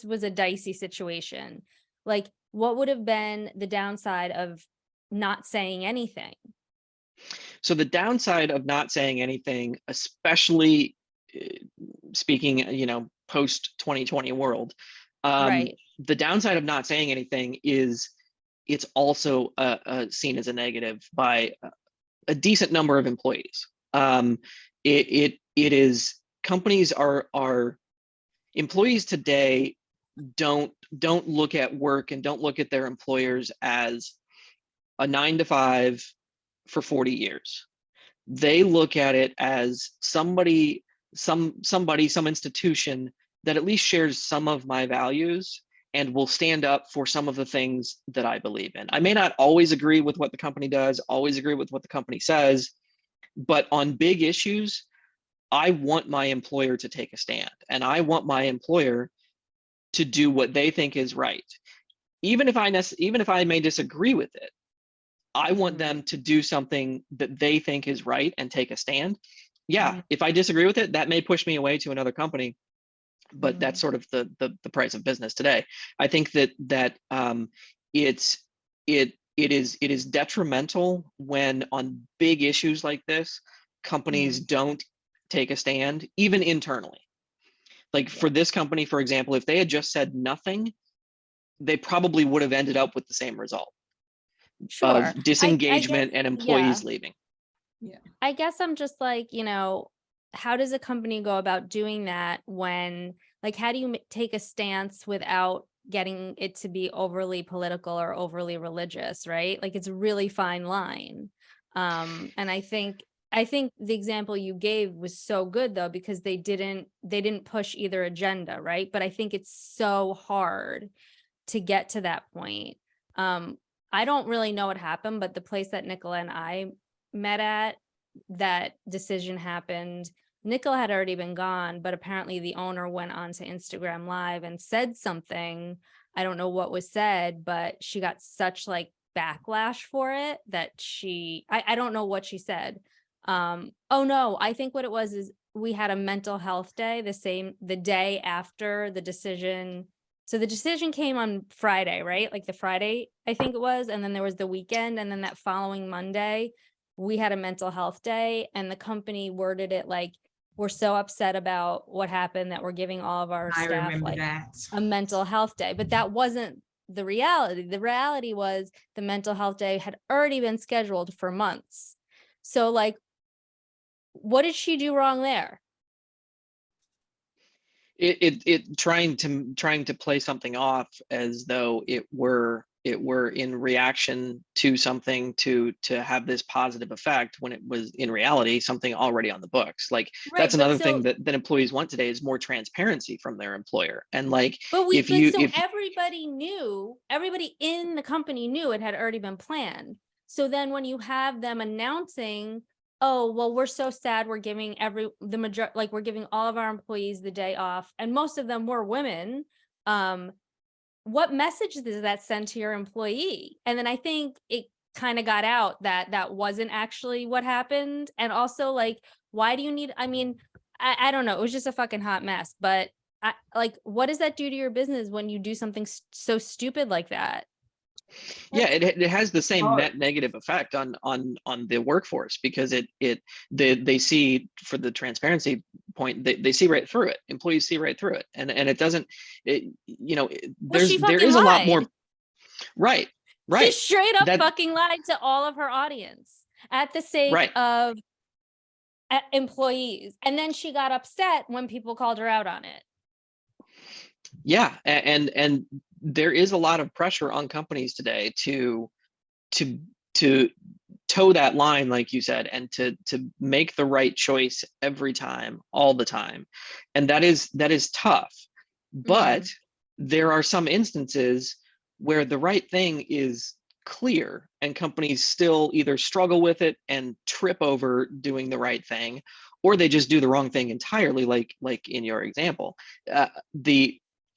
was a dicey situation. Like, what would have been the downside of not saying anything? So the downside of not saying anything, especially speaking, post 2020 world, the downside of not saying anything is it's also seen as a negative by a decent number of employees. It is, companies are employees today don't look at work and don't look at their employers as a 9 to 5 for 40 years. They look at it as somebody, some institution that at least shares some of my values and will stand up for some of the things that I believe in. I may not always agree with what the company does, always agree with what the company says, but on big issues, I want my employer to take a stand, and I want my employer to do what they think is right. Even if I may disagree with it, I want them to do something that they think is right and take a stand. Yeah, if I disagree with it, that may push me away to another company, but that's sort of the price of business today. I think that it is detrimental when on big issues like this, companies don't take a stand, even internally. Like for this company, for example, if they had just said nothing, they probably would have ended up with the same result of disengagement and employees leaving. Yeah. I guess I'm just like, how does a company go about doing that when, like, how do you take a stance without getting it to be overly political or overly religious, right? Like, it's a really fine line. And I think the example you gave was so good though, because they didn't push either agenda, right? But I think it's so hard to get to that point. I don't really know what happened, but the place that Nicola and I met at, that decision happened. Nicola had already been gone, but apparently the owner went on to Instagram Live and said something. I don't know what was said, but she got such like backlash for it that I don't know what she said. Oh no, I think what it was is we had a mental health day the day after the decision. So the decision came on Friday, right? Like the Friday, I think it was. And then there was the weekend. And then that following Monday, we had a mental health day, and the company worded it like, we're so upset about what happened that we're giving all of our staff like a mental health day. But that wasn't the reality. The reality was the mental health day had already been scheduled for months. So like, what did she do wrong there? Trying to play something off as though it were in reaction to something to have this positive effect, when it was in reality something already on the books. Like that's another thing that employees want today is more transparency from their employer. And like, everybody in the company knew it had already been planned. So then when you have them announcing, oh, well, we're so sad, we're giving we're giving all of our employees the day off, and most of them were women. What message does that send to your employee? And then I think it kind of got out that that wasn't actually what happened. And also, like, why do you need, I don't know, it was just a fucking hot mess. But what does that do to your business when you do something so stupid like that? Yeah, it has the same net negative effect on the workforce, because they see, for the transparency point, they see right through it. Employees see right through it, and it doesn't. There is a lot more. Right. She straight up fucking lied to all of her audience at the sake of employees, and then she got upset when people called her out on it. Yeah, and there is a lot of pressure on companies today to toe that line, like you said, and to make the right choice every time, all the time. And that is tough. But there are some instances where the right thing is clear and companies still either struggle with it and trip over doing the right thing, or they just do the wrong thing entirely, like in your example.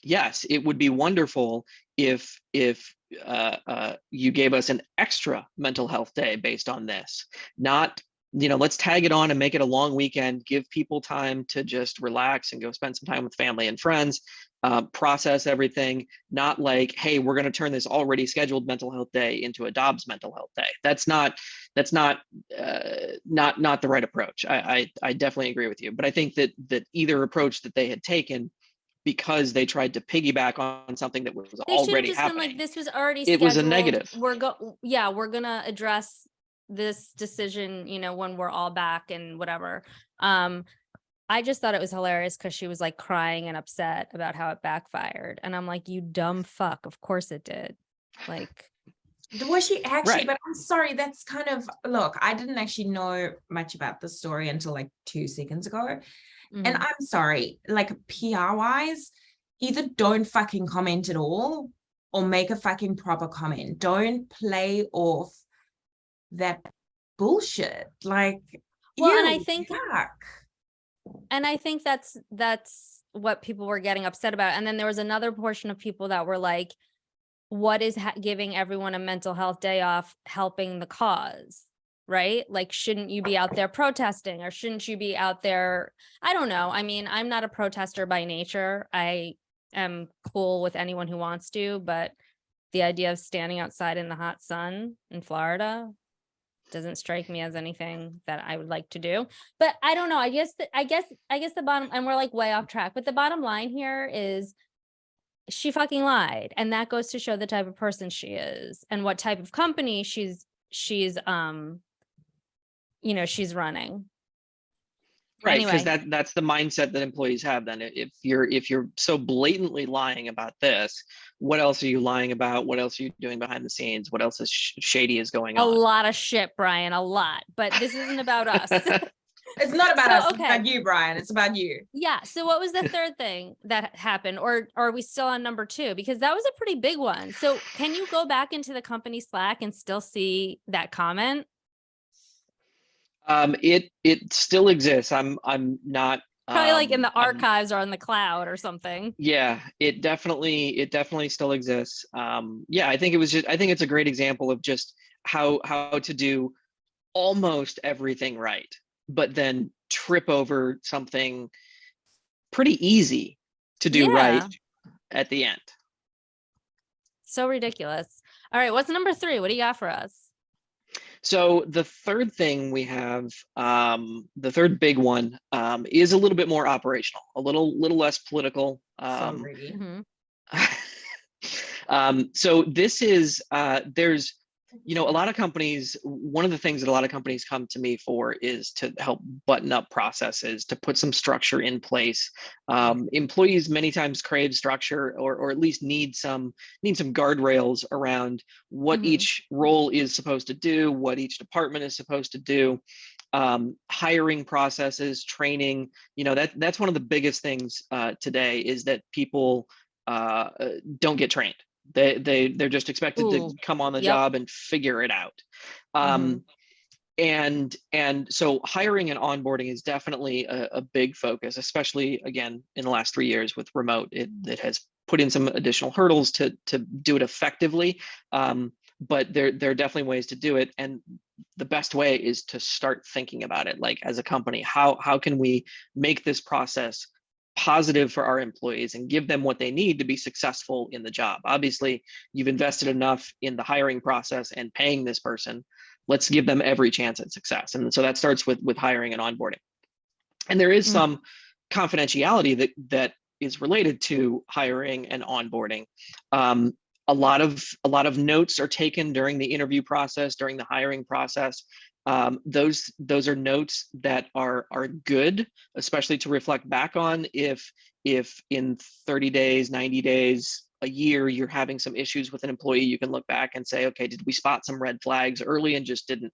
Yes, it would be wonderful if you gave us an extra mental health day based on this. Not, let's tag it on and make it a long weekend, give people time to just relax and go spend some time with family and friends, process everything. Not like, hey, we're going to turn this already scheduled mental health day into a Dobbs mental health day. That's not the right approach. I definitely agree with you, but I think that either approach that they had taken, because they tried to piggyback on something that was already happening. Like, this was already scheduled. It was a negative. We're gonna address this decision, when we're all back and whatever. I just thought it was hilarious because she was like crying and upset about how it backfired, and I'm like, you dumb fuck. Of course it did. Like, Was she actually? Right. But I'm sorry, that's kind of, look, I didn't actually know much about the story until like 2 seconds ago. And Mhm. I'm sorry, like PR wise, either don't fucking comment at all or make a fucking proper comment. Don't play off that bullshit. Like, Well, and yuck. I think that's what people were getting upset about. And then there was another portion of people that were like, what is giving everyone a mental health day off helping the cause, right? Like, shouldn't you be out there protesting, or shouldn't you be out there? I don't know. I mean, I'm not a protester by nature. I am cool with anyone who wants to, but the idea of standing outside in the hot sun in Florida doesn't strike me as anything that I would like to do. But I don't know. I guess the bottom, and we're like way off track, but the bottom line here is she fucking lied, and that goes to show the type of person she is and what type of company she's running. Right, because Anyway, that's the mindset that employees have. Then, if you're so blatantly lying about this, what else are you lying about? What else are you doing behind the scenes? What else is shady is going a on? lot of shit, Bryan, a lot. But this isn't about us. It's not about So, us. It's okay. about you, Bryan. It's about you. Yeah. So what was the third thing that happened? Or are we still on number 2? Because that was a pretty big one. So can you go back into the company Slack and still see that comment? It still exists. I'm not. Probably like in the I'm archives or on the cloud or something. Yeah, it definitely still exists. Yeah, I think it's a great example of just how to do almost everything right, but then trip over something pretty easy to do right Yeah. at the end. So ridiculous. All right. What's number 3? What do you got for us? So the third thing we have, the third big one, is a little bit more operational, a little less political. So greedy. So this is there's a lot of companies, one of the things that a lot of companies come to me for is to help button up processes, to put some structure in place. Employees many times crave structure, or at least need some guardrails around what each role is supposed to do, what each department is supposed to do. Hiring processes, training, that's one of the biggest things today, is that people don't get trained. They're just expected to come on the job and figure it out. And so hiring and onboarding is definitely a big focus, especially again in the last 3 years with remote. It has put in some additional hurdles to do it effectively, but there are definitely ways to do it. And the best way is to start thinking about it, like, as a company, how can we make this process positive for our employees and give them what they need to be successful in the job. Obviously, you've invested enough in the hiring process and paying this person. Let's give them every chance at success. And so that starts with hiring and onboarding. And there is some confidentiality that is related to hiring and onboarding. A lot of notes are taken during the interview process, during the hiring process. Those are notes that are good, especially to reflect back on if in 30 days, 90 days, a year, you're having some issues with an employee. You can look back and say, okay, did we spot some red flags early and just didn't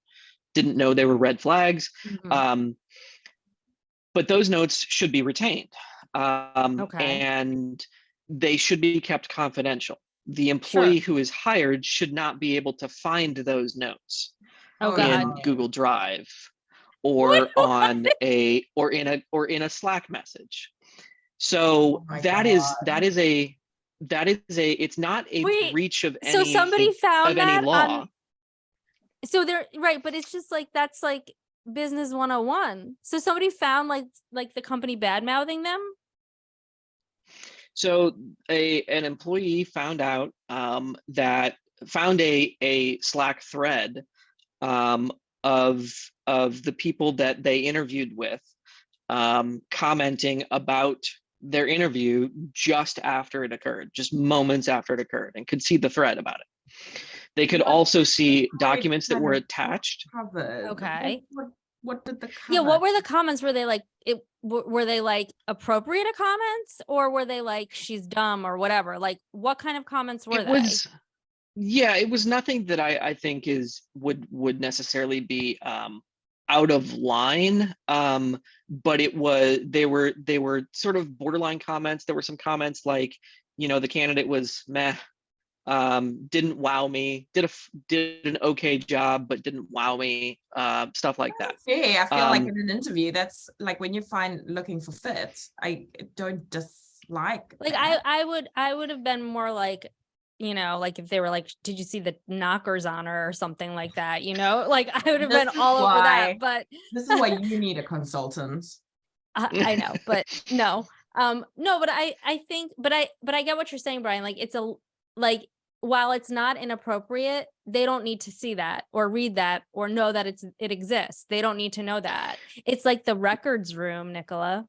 know they were red flags? But those notes should be retained, and they should be kept confidential. The employee who is hired should not be able to find those notes in Google Drive or on a Slack message. So that is it's not a breach of any, so somebody found of any law. So they're right, but it's just like, that's like business 101. So somebody found like the company bad mouthing them. So an employee found out found a Slack thread of the people that they interviewed with, commenting about their interview just after it occurred, just moments after it occurred, and could see the thread about it. They could also see documents that were attached. Okay. What did the comment? Yeah, what were the comments? Were they like were they like appropriate comments, or were they like she's dumb or whatever? Like, what kind of comments were they? Yeah, it was nothing that I think would necessarily be out of line, but they were sort of borderline comments. There were some comments like, the candidate was meh, didn't wow me, did an okay job, but didn't wow me, stuff like that. Yeah, I feel like in an interview, that's like when you find looking for fit, I don't dislike Like that. I would have been more like, like if they were like, did you see the knockers on her or something like that? Like I would have been all over that. But this is why you need a consultant. I know, but no, no, but I think, but I get what you're saying, Bryan. Like like while it's not inappropriate, they don't need to see that or read that or know that it exists. They don't need to know that. It's like the records room, Nicola.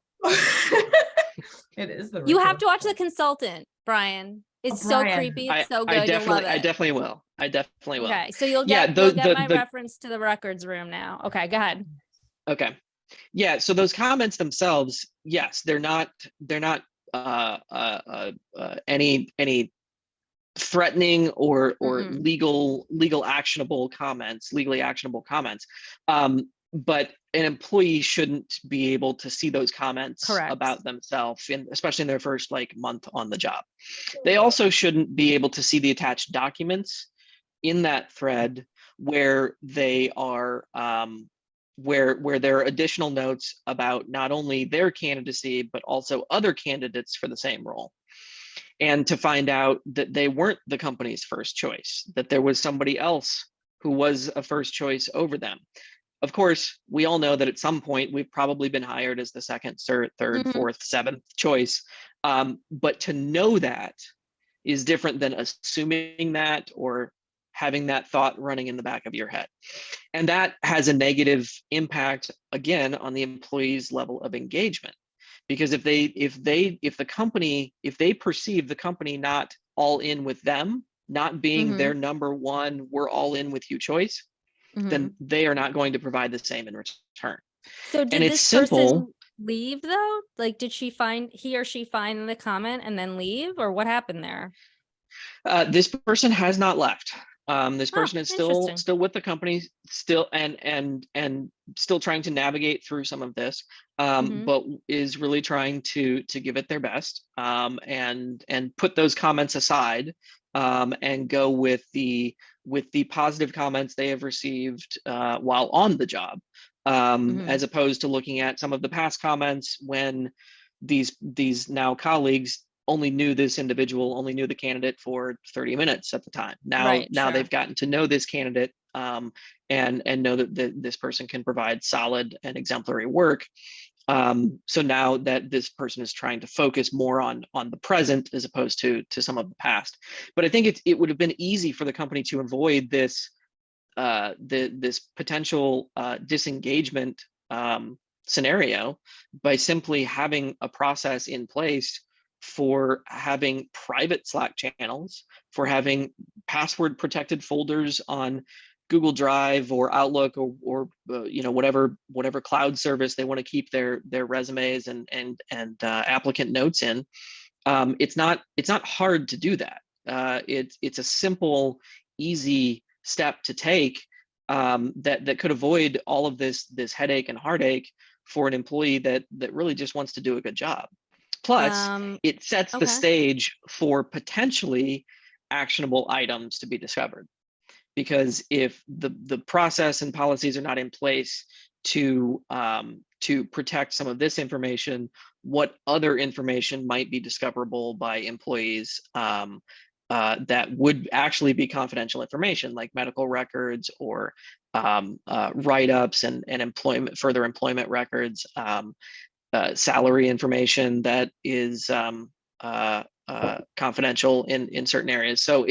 It is the You have to watch The Consultant, Bryan. It's so Bryan. creepy. It's so good. You'll love it. I definitely will. Okay, so you'll get my reference to the records room now. Okay, go ahead. Okay. Yeah, so those comments themselves, yes, they're not any threatening or legally actionable comments. But an employee shouldn't be able to see those comments about themselves, especially in their first month on the job. They also shouldn't be able to see the attached documents in that thread where they are where there are additional notes about not only their candidacy, but also other candidates for the same role. And to find out that they weren't the company's first choice, that there was somebody else who was a first choice over them. Of course, we all know that at some point we've probably been hired as the second, third, fourth, seventh choice. But to know that is different than assuming that or having that thought running in the back of your head. And that has a negative impact, again, on the employee's level of engagement. Because if they perceive the company not all in with them, not being their number one, we're all in with you choice, then they are not going to provide the same in return. So did this person leave though? Like, did he or she find the comment and then leave, or what happened there? This person has not left. This person is still with the company, still and still trying to navigate through some of this, but is really trying to give it their best, and put those comments aside, and go with the positive comments they have received while on the job, as opposed to looking at some of the past comments when these now colleagues only knew the candidate for 30 minutes at the time. Now they've gotten to know this candidate, and know that this person can provide solid and exemplary work. So now that this person is trying to focus more on the present as opposed to some of the past. But I think it would have been easy for the company to avoid this this potential disengagement scenario by simply having a process in place for having private Slack channels, for having password protected folders on Google Drive or Outlook or whatever cloud service they want to keep their resumes and applicant notes in. It's not hard to do that. It's a simple, easy step to take, that could avoid all of this headache and heartache for an employee that really just wants to do a good job. Plus, it sets the stage for potentially actionable items to be discovered. Because if the process and policies are not in place to protect some of this information, what other information might be discoverable by employees that would actually be confidential information, like medical records or write-ups and further employment records, salary information that is confidential in certain areas. So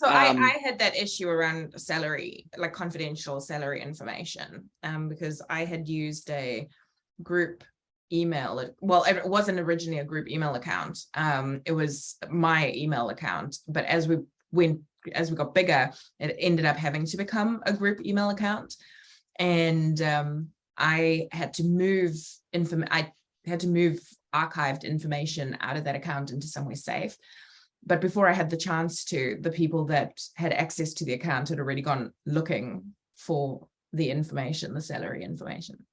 I had that issue around salary, like confidential salary information, because I had used a group email. Well, it wasn't originally a group email account. It was my email account, but as we got bigger, it ended up having to become a group email account. And I had to move archived information out of that account into somewhere safe. but before I had the chance to, the people that had access to the account had already gone looking for the information, the salary information.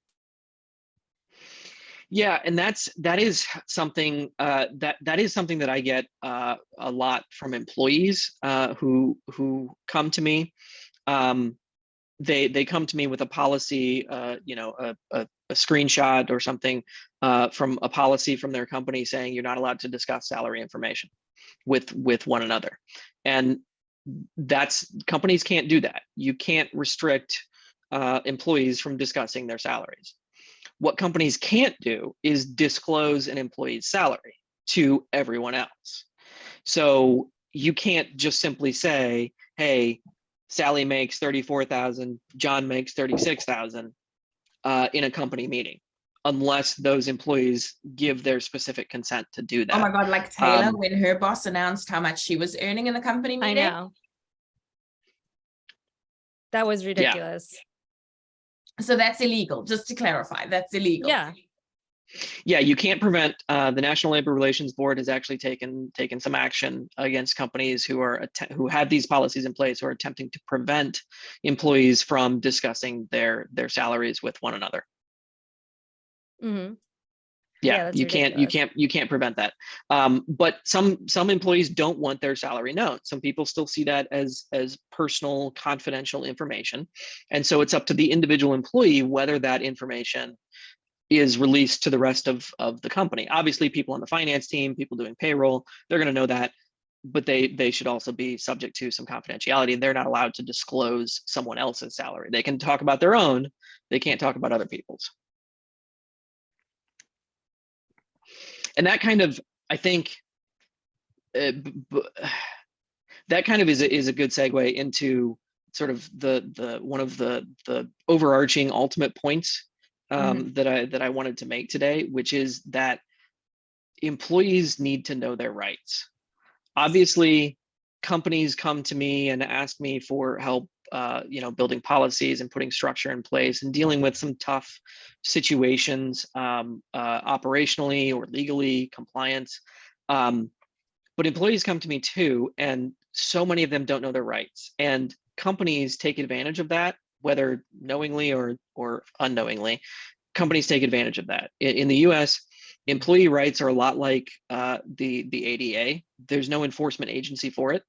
Yeah, and that is something that is something that I get a lot from employees who come to me. They come to me with a policy, a screenshot or something from a policy from their company saying you're not allowed to discuss salary information with one another, and companies can't do that. You can't restrict employees from discussing their salaries. What companies can't do is disclose an employee's salary to everyone else. So you can't just simply say, hey, Sally makes 34,000, John makes 36,000 in a company meeting, unless those employees give their specific consent to do that. Oh my God, like Taylor, when her boss announced how much she was earning in the company meeting. I know. That was ridiculous. Yeah. So that's illegal, just to clarify, that's illegal. Yeah. Yeah, you can't prevent. The National Labor Relations Board has actually taken some action against companies who have these policies in place, who are attempting to prevent employees from discussing their salaries with one another. Mm-hmm. Yeah, you can't prevent that. But some employees don't want their salary known. Some people still see that as personal, confidential information, and so it's up to the individual employee whether that information is released to the rest of the company. Obviously, people on the finance team, people doing payroll, they're going to know that, but they should also be subject to some confidentiality, and they're not allowed to disclose someone else's salary. They can talk about their own, they can't talk about other people's. And that kind of, I think, that kind of is a good segue into sort of the one of the overarching ultimate points that I wanted to make today, which is that employees need to know their rights. Obviously, companies come to me and ask me for help, building policies and putting structure in place and dealing with some tough situations, operationally or legally, compliance. But employees come to me too, and so many of them don't know their rights. And companies take advantage of that, whether knowingly or unknowingly. Companies take advantage of that. In the US, employee rights are a lot like the ADA. There's no enforcement agency for it.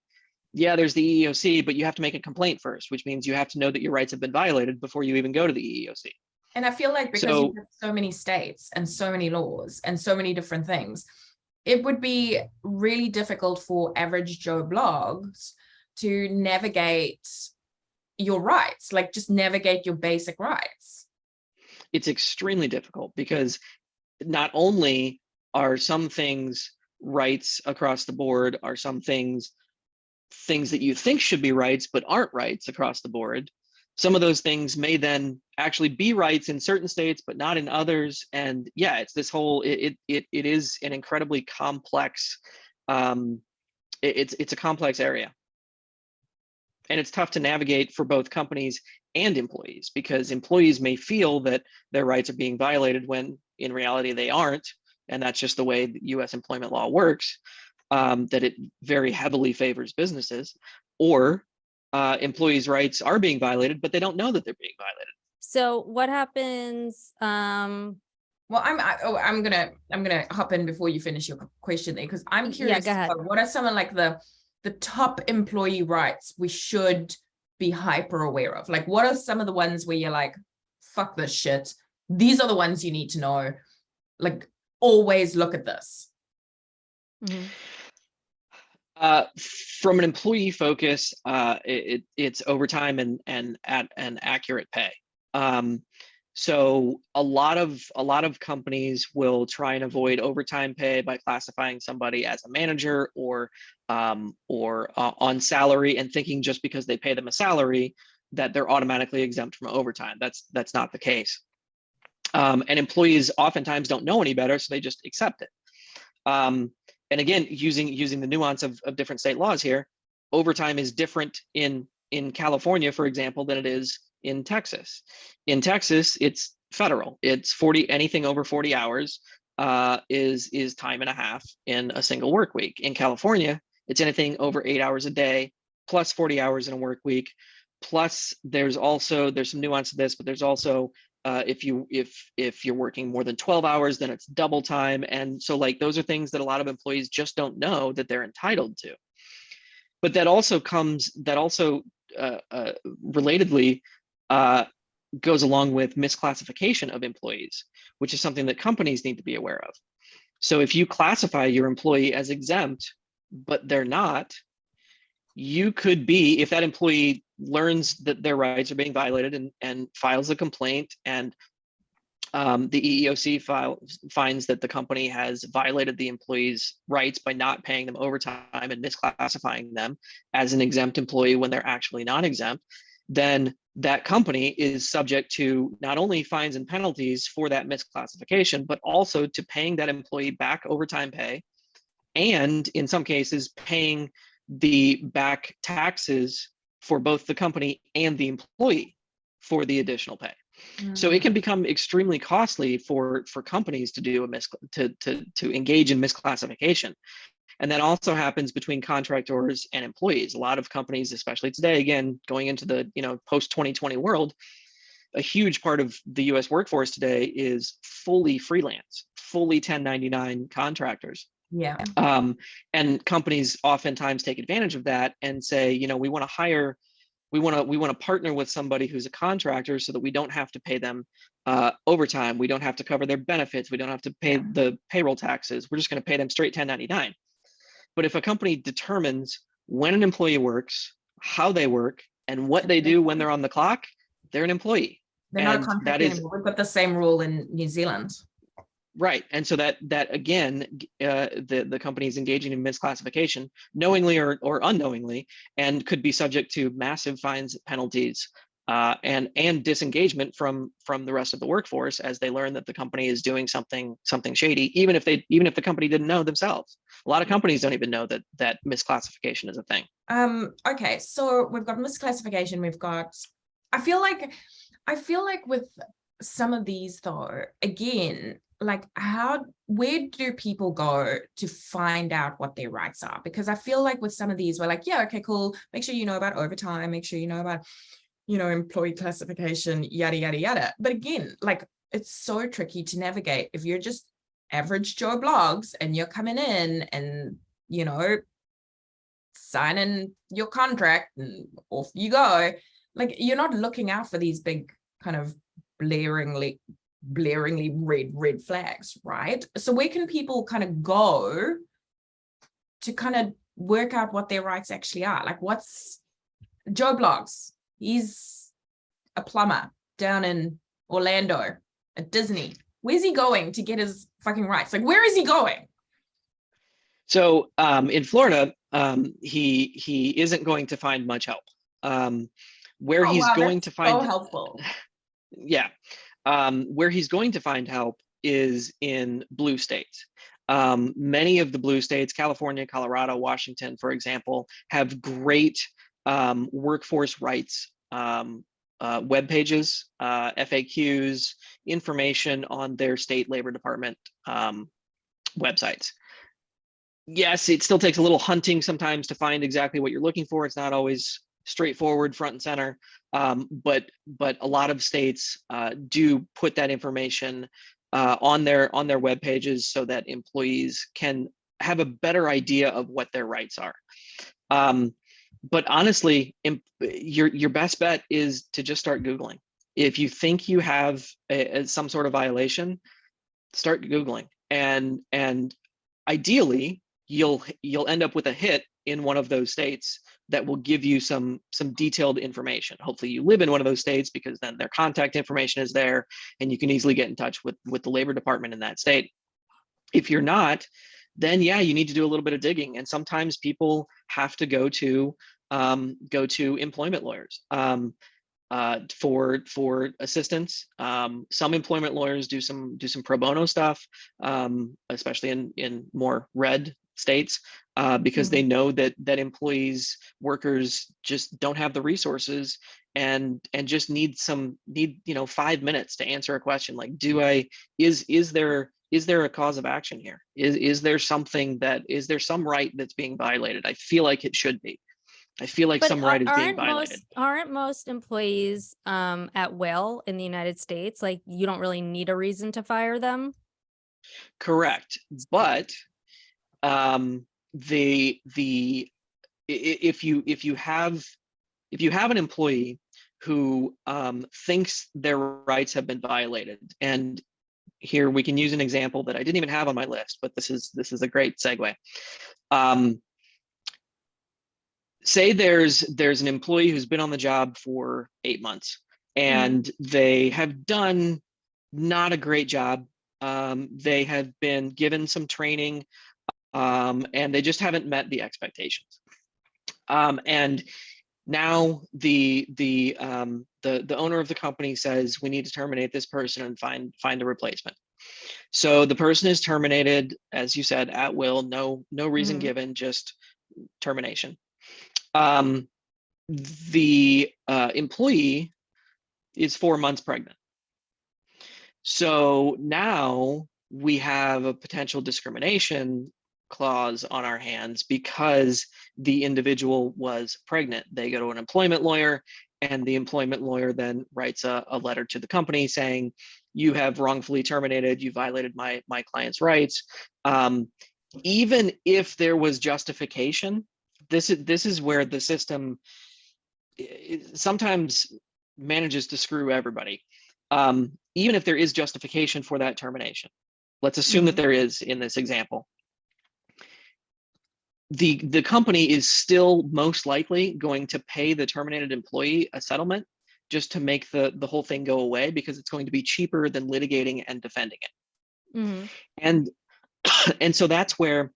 Yeah, there's the EEOC, but you have to make a complaint first, which means you have to know that your rights have been violated before you even go to the EEOC. And I feel like because you have so many states and so many laws and so many different things, it would be really difficult for average Joe blogs to navigate your rights, like just navigate your basic rights. It's extremely difficult because not only are some things rights across the board, are some things that you think should be rights but aren't rights across the board. Some of those things may then actually be rights in certain states but not in others. And yeah, it's this whole, it is an incredibly complex, it's a complex area. And it's tough to navigate for both companies and employees, because employees may feel that their rights are being violated when in reality they aren't. And that's just the way the US employment law works, that it very heavily favors businesses, or employees' rights are being violated, but they don't know that they're being violated. So what happens? Well, I'm gonna hop in before you finish your question there, because I'm curious. Yeah, go ahead. What are some of like the top employee rights we should be hyper aware of? Like, what are some of the ones where you're like, fuck this shit, these are the ones you need to know, like always look at this? Mm-hmm. From an employee focus, it's overtime and accurate pay. So a lot of companies will try and avoid overtime pay by classifying somebody as a manager or on salary, and thinking just because they pay them a salary that they're automatically exempt from overtime. That's not the case. And employees oftentimes don't know any better, so they just accept it. And again, using the nuance of different state laws here, overtime is different in California, for example, than it is in Texas. In Texas, it's federal. It's 40, anything over 40 hours is time and a half in a single work week. In California, It's anything over 8 hours a day, plus 40 hours in a work week. Plus, there's some nuance to this, but there's also if you're working more than 12 hours, then it's double time. And so like those are things that a lot of employees just don't know that they're entitled to. But that also relatedly goes along with misclassification of employees, which is something that companies need to be aware of. So if you classify your employee as exempt, but they're not, you could be, if that employee learns that their rights are being violated and files a complaint, and the EEOC finds that the company has violated the employee's rights by not paying them overtime and misclassifying them as an exempt employee when they're actually not exempt, then that company is subject to not only fines and penalties for that misclassification, but also to paying that employee back overtime pay, and in some cases paying the back taxes for both the company and the employee for the additional pay. So it can become extremely costly for companies to do to engage in misclassification. And that also happens between contractors and employees. A lot of companies, especially today, again, going into the post-2020 world, a huge part of the US workforce today is fully freelance, fully 1099 contractors. Yeah. And companies oftentimes take advantage of that and say, we want to partner with somebody who's a contractor so that we don't have to pay them overtime. We don't have to cover their benefits. We don't have to pay the payroll taxes. We're just going to pay them straight 1099. But if a company determines when an employee works, how they work, and what they do when they're on the clock, they're an employee. They're not a contractor anymore. We've got the same rule in New Zealand. Right. And so that again, the company is engaging in misclassification knowingly or unknowingly, and could be subject to massive fines, penalties, and disengagement from the rest of the workforce as they learn that the company is doing something shady, even if the company didn't know themselves. A lot of companies don't even know that misclassification is a thing. Okay, so we've got misclassification. We've got. I feel like with some of these though, again, like where do people go to find out what their rights are? Because I feel like with some of these, we're like, yeah, okay, cool. Make sure you know about overtime. Make sure you know about, employee classification, yada, yada, yada. But again, like it's so tricky to navigate if you're just average Joe blogs and you're coming in and, signing your contract and off you go. Like you're not looking out for these big kind of blaringly red flags, right? So where can people kind of go to kind of work out what their rights actually are? Like what's Joe Blogs? He's a plumber down in Orlando at Disney. Where's he going to get his fucking rights? Like where is he going? So in Florida, he isn't going to find much help. Where he's going to find so helpful. Yeah. Where he's going to find help is in blue states. Many of the blue states, California, Colorado, Washington, for example, have great workforce rights web pages, FAQs, information on their state labor department websites. Yes, it still takes a little hunting sometimes to find exactly what you're looking for. It's not always straightforward, front and center, but a lot of states do put that information on their web pages so that employees can have a better idea of what their rights are. But honestly, your best bet is to just start Googling. If you think you have some sort of violation, start Googling, and ideally you'll end up with a hit in one of those states that will give you some detailed information. Hopefully you live in one of those states, because then their contact information is there and you can easily get in touch with the labor department in that state. If you're not, then yeah, you need to do a little bit of digging. And sometimes people have to go to employment lawyers for assistance. Some employment lawyers do some pro bono stuff, especially in more red states, because they know that employees, workers just don't have the resources and just need 5 minutes to answer a question like, is there is there a cause of action here? Is there something is there some right that's being violated? I feel like it should be. I feel like But some right is being violated. aren't most employees at will in the United States? Like, you don't really need a reason to fire them. Correct. But if you have an employee who thinks their rights have been violated, and here we can use an example that I didn't even have on my list, but this is a great segue. Say there's an employee who's been on the job for 8 months, and they have done not a great job. They have been given some training, and they just haven't met the expectations. And now the owner of the company says, we need to terminate this person and find a replacement. So the person is terminated, as you said, at will, no reason given, just termination. The employee is 4 months pregnant. So now we have a potential discrimination clause on our hands because the individual was pregnant. They go to an employment lawyer, and the employment lawyer then writes a letter to the company saying, you have wrongfully terminated, you violated my client's rights. Even if there was justification, this is where the system sometimes manages to screw everybody. Even if there is justification for that termination, let's assume that there is in this example, the company is still most likely going to pay the terminated employee a settlement just to make the whole thing go away, because it's going to be cheaper than litigating and defending it. And so that's where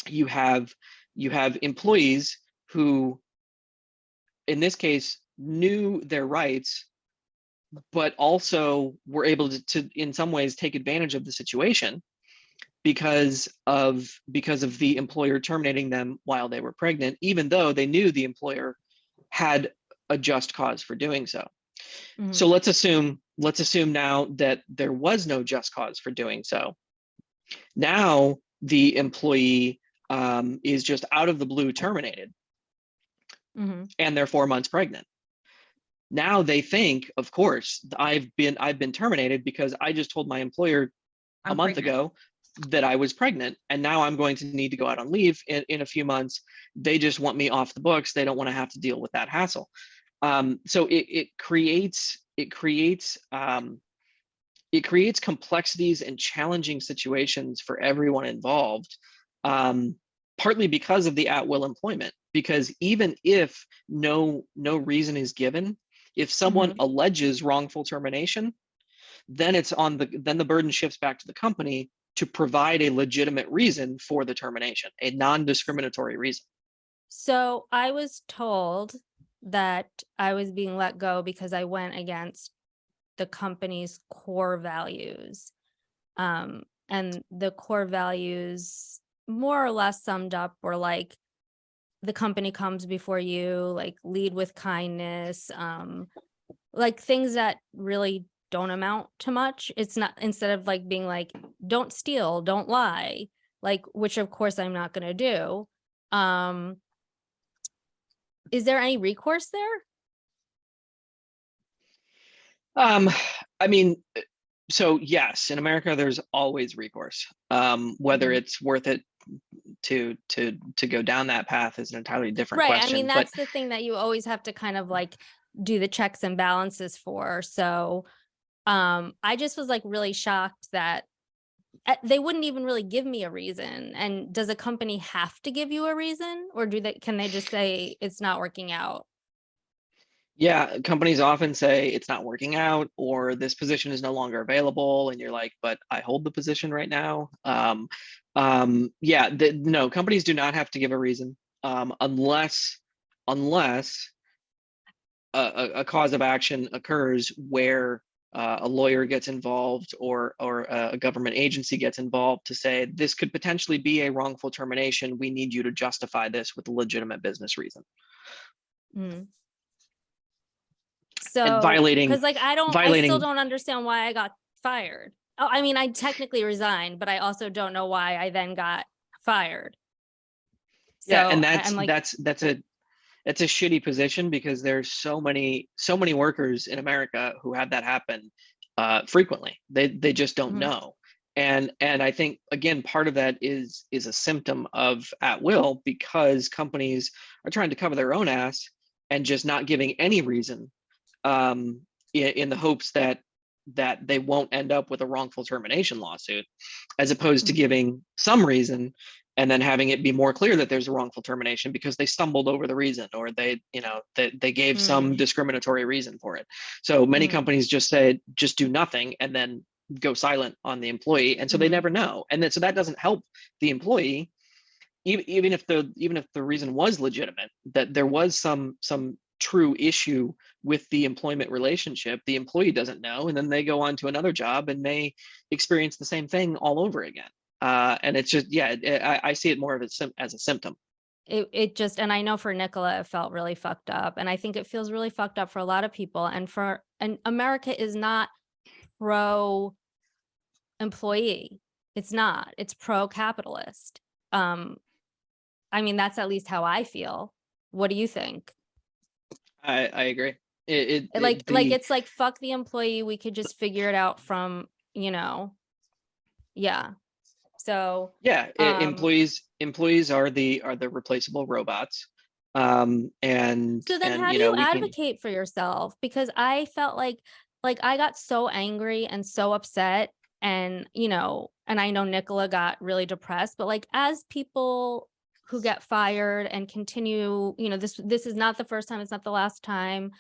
you have employees who, in this case, knew their rights, but also were able to in some ways take advantage of the situation because of the employer terminating them while they were pregnant, even though they knew the employer had a just cause for doing so. So let's assume now that there was no just cause for doing so. Now the employee is just out of the blue terminated, and they're 4 months pregnant. Now they think, of course, I've been terminated because I just told my employer a month ago that I was pregnant, and now I'm going to need to go out on leave in a few months. They just want me off the books. They don't want to have to deal with that hassle. So it creates complexities and challenging situations for everyone involved, partly because of the at-will employment. Because even if no reason is given, if someone alleges wrongful termination, then the burden shifts back to the company to provide a legitimate reason for the termination, a non-discriminatory reason. So I was told that I was being let go because I went against the company's core values. And the core values, more or less summed up, were like, the company comes before you, like lead with kindness, like things that really don't amount to much. It's not, instead of like being like, don't steal, don't lie, like, which of course I'm not going to do. Is there any recourse there? I mean, so yes, in America, there's always recourse. Whether it's worth it to go down that path is an entirely different question. I mean, that's the thing that you always have to kind of like do the checks and balances for. So I just was like really shocked that they wouldn't even really give me a reason. And does a company have to give you a reason, or can they just say it's not working out? Yeah, companies often say it's not working out, or this position is no longer available, and you're like, but I hold the position right now. No, companies do not have to give a reason, unless a cause of action occurs where a lawyer gets involved, or a government agency gets involved to say, this could potentially be a wrongful termination. We need you to justify this with a legitimate business reason. So, because like I still don't understand why I got fired. I mean, I technically resigned, but I also don't know why I then got fired. Yeah, So and I'm like, that's a shitty position, because there's so many workers in America who have that happen frequently. They just don't mhm, know. And I think, again, part of that is a symptom of at will, because companies are trying to cover their own ass and just not giving any reason, in the hopes that they won't end up with a wrongful termination lawsuit, as opposed to mhm, giving some reason and then having it be more clear that there's a wrongful termination because they stumbled over the reason, or they gave some mhm, discriminatory reason for it. So many mhm, companies just do nothing and then go silent on the employee, and so they mhm. never know, and then so that doesn't help the employee, even if the reason was legitimate, that there was some true issue with the employment relationship. The employee doesn't know, and then they go on to another job and may experience the same thing all over again. And it's just, yeah, I see it more of as a symptom. It just, and I know for Nicola, it felt really fucked up. And I think it feels really fucked up for a lot of people. And America is not pro employee. It's not. It's pro capitalist. Um, I mean, that's at least how I feel. What do you think? I agree. Like it's like, fuck the employee. We could just figure it out from, yeah. So, Yeah, um, employees are the replaceable robots. so then And how do you we can. advocate for yourself? Because I felt like I got so angry and so upset, and and I know Nicola got really depressed, but like, as people who get fired and continue, this is not the first time, it's not the last time.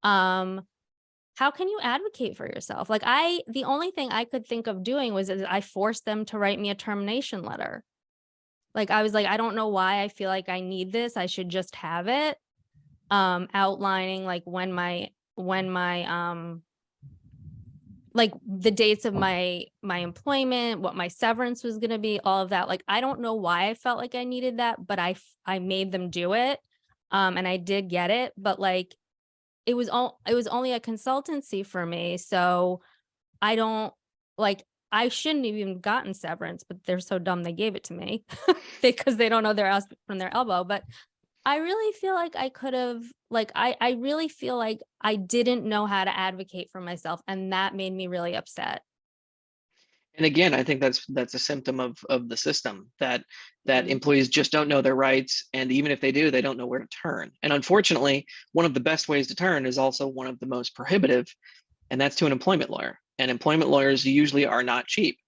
Um, how can you advocate for yourself? Like, the only thing I could think of doing was I forced them to write me a termination letter. Like, I was like, I don't know why I feel like I need this. I should just have it. Outlining like when my like the dates of my employment, what my severance was going to be, all of that. Like, I don't know why I felt like I needed that, but I made them do it. And I did get it, but like, it was only a consultancy for me. So I don't, like, I shouldn't have even gotten severance, but they're so dumb they gave it to me because they don't know their ass from their elbow. But I really feel like I could have, like, I really feel like I didn't know how to advocate for myself, and that made me really upset. And again, I think that's a symptom of the system, that Mhm. employees just don't know their rights, and even if they do, they don't know where to turn. And unfortunately, one of the best ways to turn is also one of the most prohibitive, and that's to an employment lawyer. And employment lawyers usually are not cheap.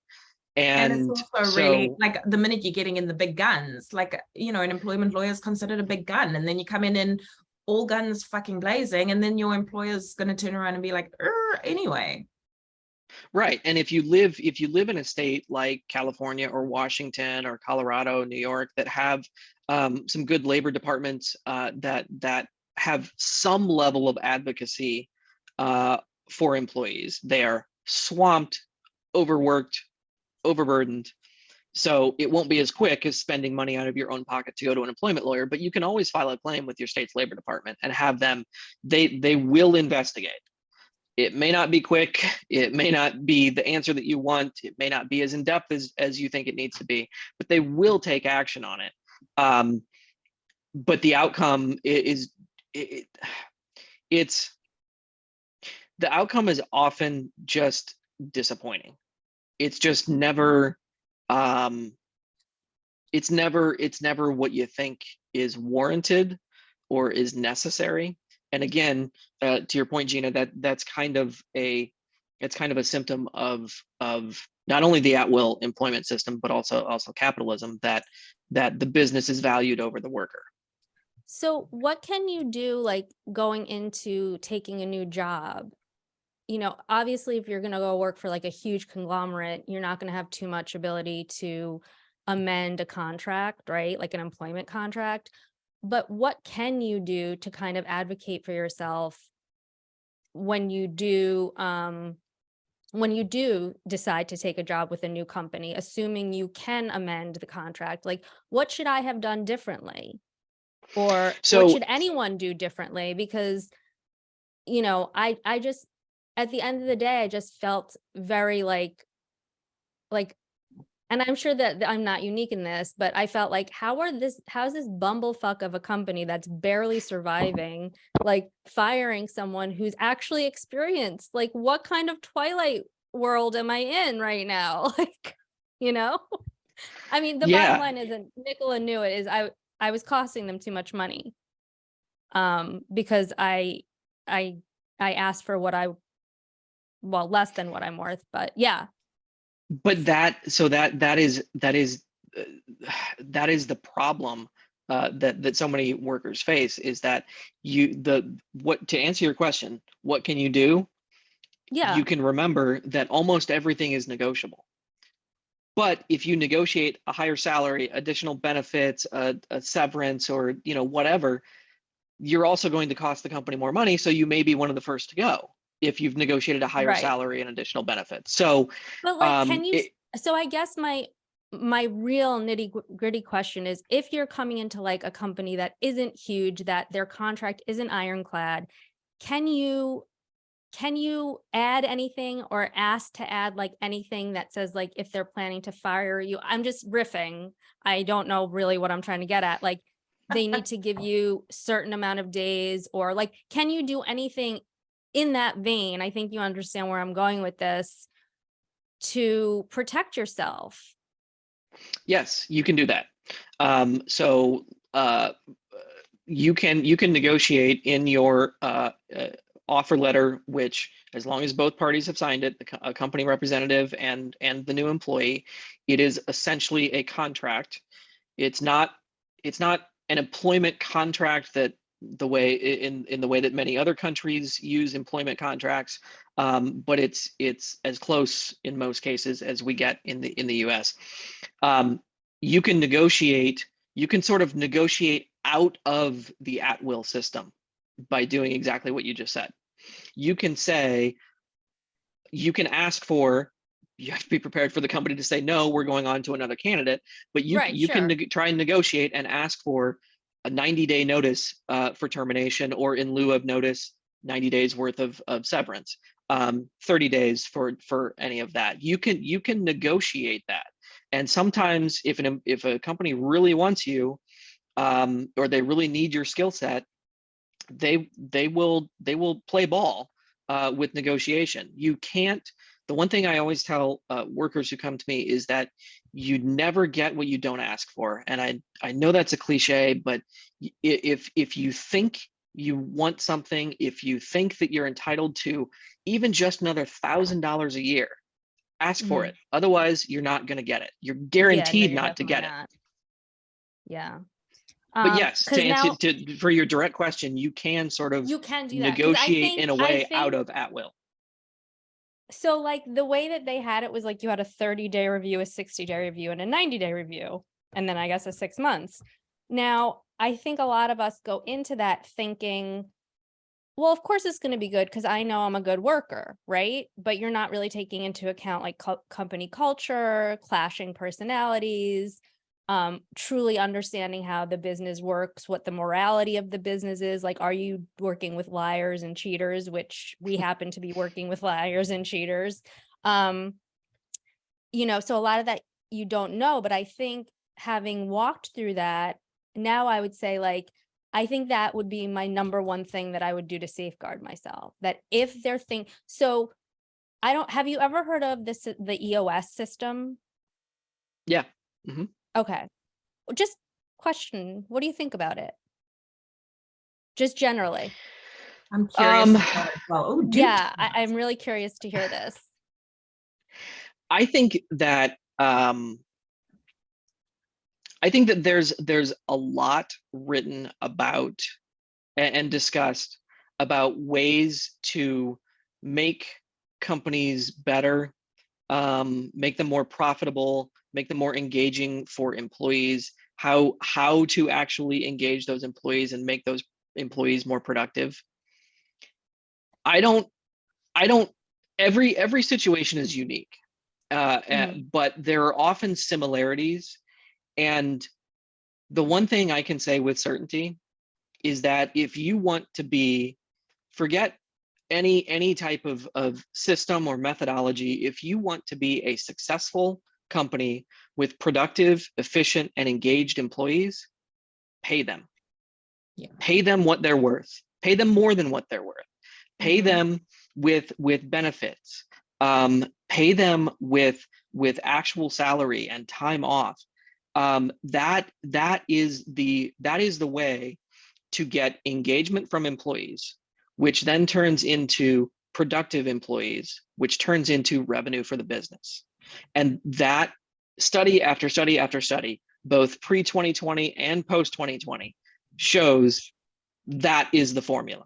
And it's And also really so, like the minute you're getting in the big guns, like, an employment lawyer is considered a big gun. And then you come in all guns fucking blazing, and then your employer's going to turn around and be like, anyway. right. And if you live in a state like California or Washington or Colorado, New York, that have some good labor departments, that have some level of advocacy uh, for employees, they are swamped, overworked, overburdened. So it won't be as quick as spending money out of your own pocket to go to an employment lawyer, but you can always file a claim with your state's labor department and have them. They will investigate. It may not be quick. It may not be the answer that you want. It may not be as in depth as you think it needs to be, but they will take action on it. Um, but the outcome it's the outcome is often just disappointing. It's just never um, it's never what you think is warranted or is necessary. And again, to your point, Gina, that's kind of a symptom of not only the at-will employment system, but also capitalism, that the business is valued over the worker. So what can you do, like, going into taking a new job? Obviously, if you're going to go work for like a huge conglomerate, you're not going to have too much ability to amend a contract, right? Like an employment contract. But what can you do to kind of advocate for yourself when you do decide to take a job with a new company, assuming you can amend the contract? Like, what should I have done differently? Or what So should anyone do differently? Because, I just, at the end of the day, I just felt very like like, and I'm sure that I'm not unique in this, but I felt like, how's this bumblefuck of a company that's barely surviving, like firing someone who's actually experienced? Like, what kind of Twilight world am I in right now? Like, you know, I mean, the bottom Yeah. line is, and Nicola knew it, is I was costing them too much money. Because I asked for less than what I'm worth, but yeah. But that is the problem that so many workers face, is that to answer your question, what can you do? Yeah. You can remember that almost everything is negotiable. But if you negotiate a higher salary, additional benefits, a severance, or whatever, you're also going to cost the company more money. So you may be one of the first to go if you've negotiated a higher Right. salary and additional benefits. So, But like, so I guess my real nitty gritty question is, if you're coming into like a company that isn't huge, that their contract isn't ironclad, can you add anything, or ask to add like anything that says, like, if they're planning to fire you? I'm just riffing. I don't know really what I'm trying to get at. Like, they need to give you certain amount of days, or like, can you do anything in that vein? I think you understand where I'm going with this, to protect yourself. yes, you can do that. So you can negotiate in your offer letter, which, as long as both parties have signed it, a company representative and the new employee, it is essentially a contract. It's not an employment contract that the way in the way that many other countries use employment contracts, but it's as close in most cases as we get in the US. You can negotiate. You can sort of negotiate out of the at-will system by doing exactly what you just said. You can say, you can ask for, you have to be prepared for the company to say, no, we're going on to another candidate, but you can try and negotiate and ask for a 90-day notice for termination, or in lieu of notice, 90 days worth of severance, 30 days for any of that. You can negotiate that. And sometimes if a company really wants you, or they really need your skill set, they will play ball with negotiation. You can't. The one thing I always tell workers who come to me is that you never get what you don't ask for. And I know that's a cliche, but if you think you want something, if you think that you're entitled to even just another $1,000 a year, ask for it. Otherwise, you're not going to get it. You're guaranteed not to get it. Yeah. But yes, to answer for your direct question, you can sort of negotiate in a way out of at will. So like, the way that they had it was like, you had a 30-day review, a 60-day review, and a 90-day review, and then I guess a 6 months. Now, I think a lot of us go into that thinking, well, of course it's going to be good because I know I'm a good worker, right? But you're not really taking into account like company culture, clashing personalities, truly understanding how the business works, what the morality of the business is. Like, are you working with liars and cheaters, which we happen to be working with liars and cheaters? So a lot of that you don't know, but I think having walked through that, now I would say, like, I think that would be my number one thing that I would do to safeguard myself, that if they're so have you ever heard of the EOS system? Yeah. Mm-hmm. Okay. Just question, what do you think about it? Just generally. I'm curious as well. Oh, yeah, I'm really curious to hear this. I think that there's a lot written about and discussed about ways to make companies better, make them more profitable, make them more engaging for employees, how to actually engage those employees and make those employees more productive. Every situation is unique, but there are often similarities. And the one thing I can say with certainty is that if you want to forget any type of system or methodology, if you want to be a successful company with productive, efficient, and engaged employees, pay them. Yeah. Pay them what they're worth. Pay them more than what they're worth. Pay them with benefits. Pay them with actual salary and time off. That is the way to get engagement from employees, which then turns into productive employees, which turns into revenue for the business. And that study after study after study, both pre-2020 and post-2020, shows that is the formula.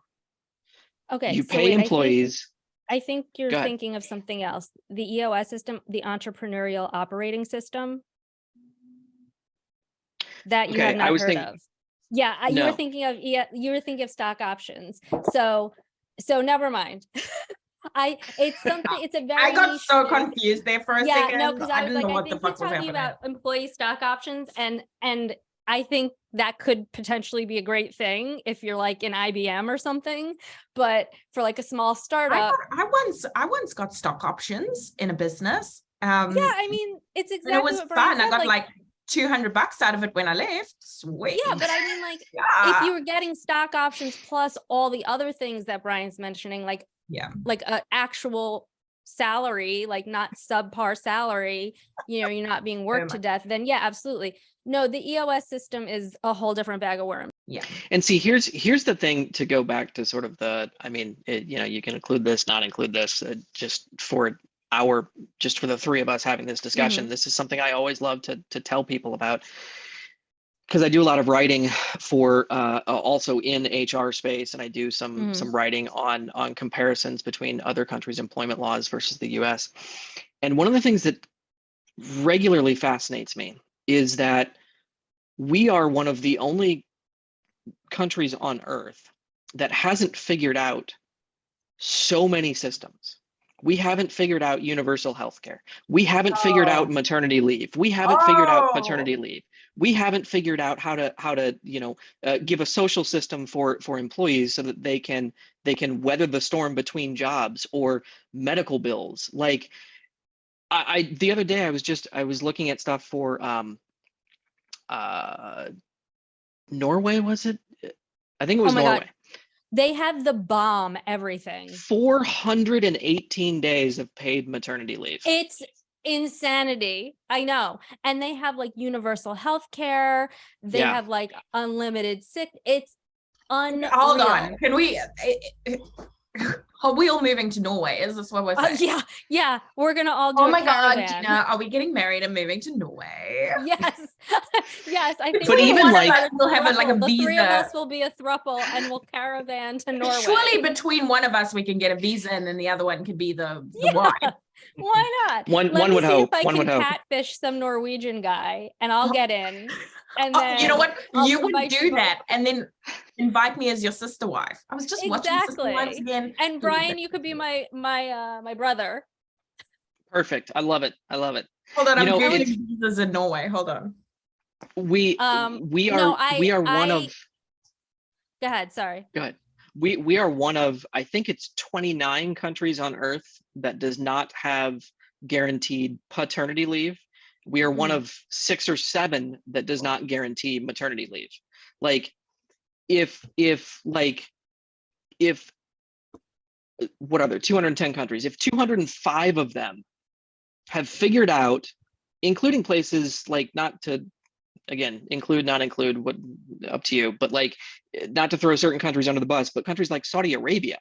Okay, You so pay wait, employees. I think you're Go ahead. thinking of something else. The EOS system, the entrepreneurial operating system that you Okay, have I not was heard thinking- of. Yeah, you were No. thinking of stock options. So never mind. It's a very I got niche so thing. confused there for a Yeah, second. no, because I was didn't like, know I what the think he's fuck was talking happening. about employee stock options, and I think that could potentially be a great thing if you're like an IBM or something. But for like a small startup, I once got stock options in a business. yeah, I mean, it's And it exactly was what Bryan fun. I said. got like $200 out of it when I left. Sweet. Yeah, but I mean, like, if Yeah. you were getting stock options plus all the other things that Bryan's mentioning, like an actual salary, like not subpar salary, you're not being worked to death, then yeah, absolutely. No, the EOS system is a whole different bag of worms. Yeah. And see, here's the thing, to go back to sort of you can include this, not include this, just for the three of us having this discussion. This is something I always love to tell people about, because I do a lot of writing for also in HR space, and I do some writing on comparisons between other countries' employment laws versus the US. And one of the things that regularly fascinates me is that we are one of the only countries on earth that hasn't figured out so many systems. We haven't figured out universal health care. We haven't figured out maternity leave. We haven't figured out paternity leave. We haven't figured out how to give a social system for employees so that they can weather the storm between jobs or medical bills. Like I the other day I was looking at stuff for Norway, was it? I think it was Norway. God. They have the bomb everything. 418 days of paid maternity leave. It's insanity. I know. And they have like universal health care. They have like unlimited sick. It's unreal. Hold on. Can we are we all moving to Norway? Is this what we're saying? Yeah. We're gonna all do. Oh my God, caravan. Gina, are we getting married and moving to Norway? Yes. Yes, I think But even like we'll have like a the visa. three of us will be a throuple and we'll caravan to Norway. Surely between one of us we can get a visa, and then the other one could be the wife. Why not? One Let me would see hope. if I One can would hope. catfish some Norwegian guy and I'll get in. And then You know what? I'll You would invite do you both. that and then invite me as your sister wife. I was just watching Sister Wives again. And Bryan, you could be my brother. Perfect. I love it. Hold on, I'm know, Googling it's- visas in Norway. Hold on. We are one of. Go ahead. Sorry. Go ahead. We are one of, I think it's 29 countries on Earth that does not have guaranteed paternity leave. We are one of 6 or 7 that does not guarantee maternity leave. Like, if what are there, 210 countries? If 205 of them have figured out, including places like, not to, again, include, not include, what, up to you, but like, not to throw certain countries under the bus, but countries like Saudi Arabia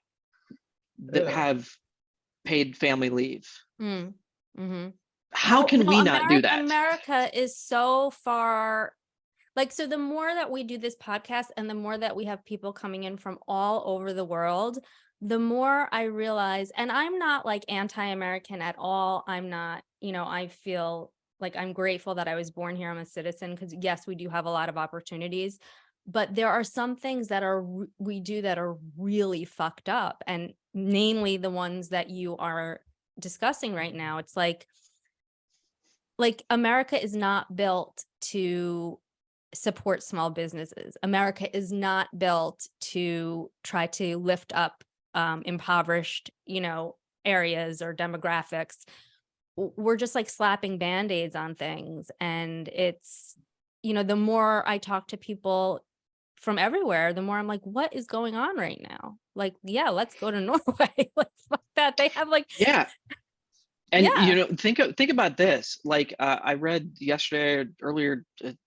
that have paid family leave. How can we not do that? America is so far, like, so the more that we do this podcast and the more that we have people coming in from all over the world, the more I realize, and I'm not like anti-American at all. I'm not, I feel like I'm grateful that I was born here. I'm a citizen, because yes, we do have a lot of opportunities, but there are some things that we do that are really fucked up, and namely the ones that you are discussing right now. It's like America is not built to support small businesses. America is not built to try to lift up impoverished, areas or demographics, we're just like slapping band-aids on things. And it's, the more I talk to people from everywhere, the more I'm like, what is going on right now? Like, yeah, let's go to Norway. Like, fuck that. They have like, Yeah. And yeah. think about this. Like I read yesterday or earlier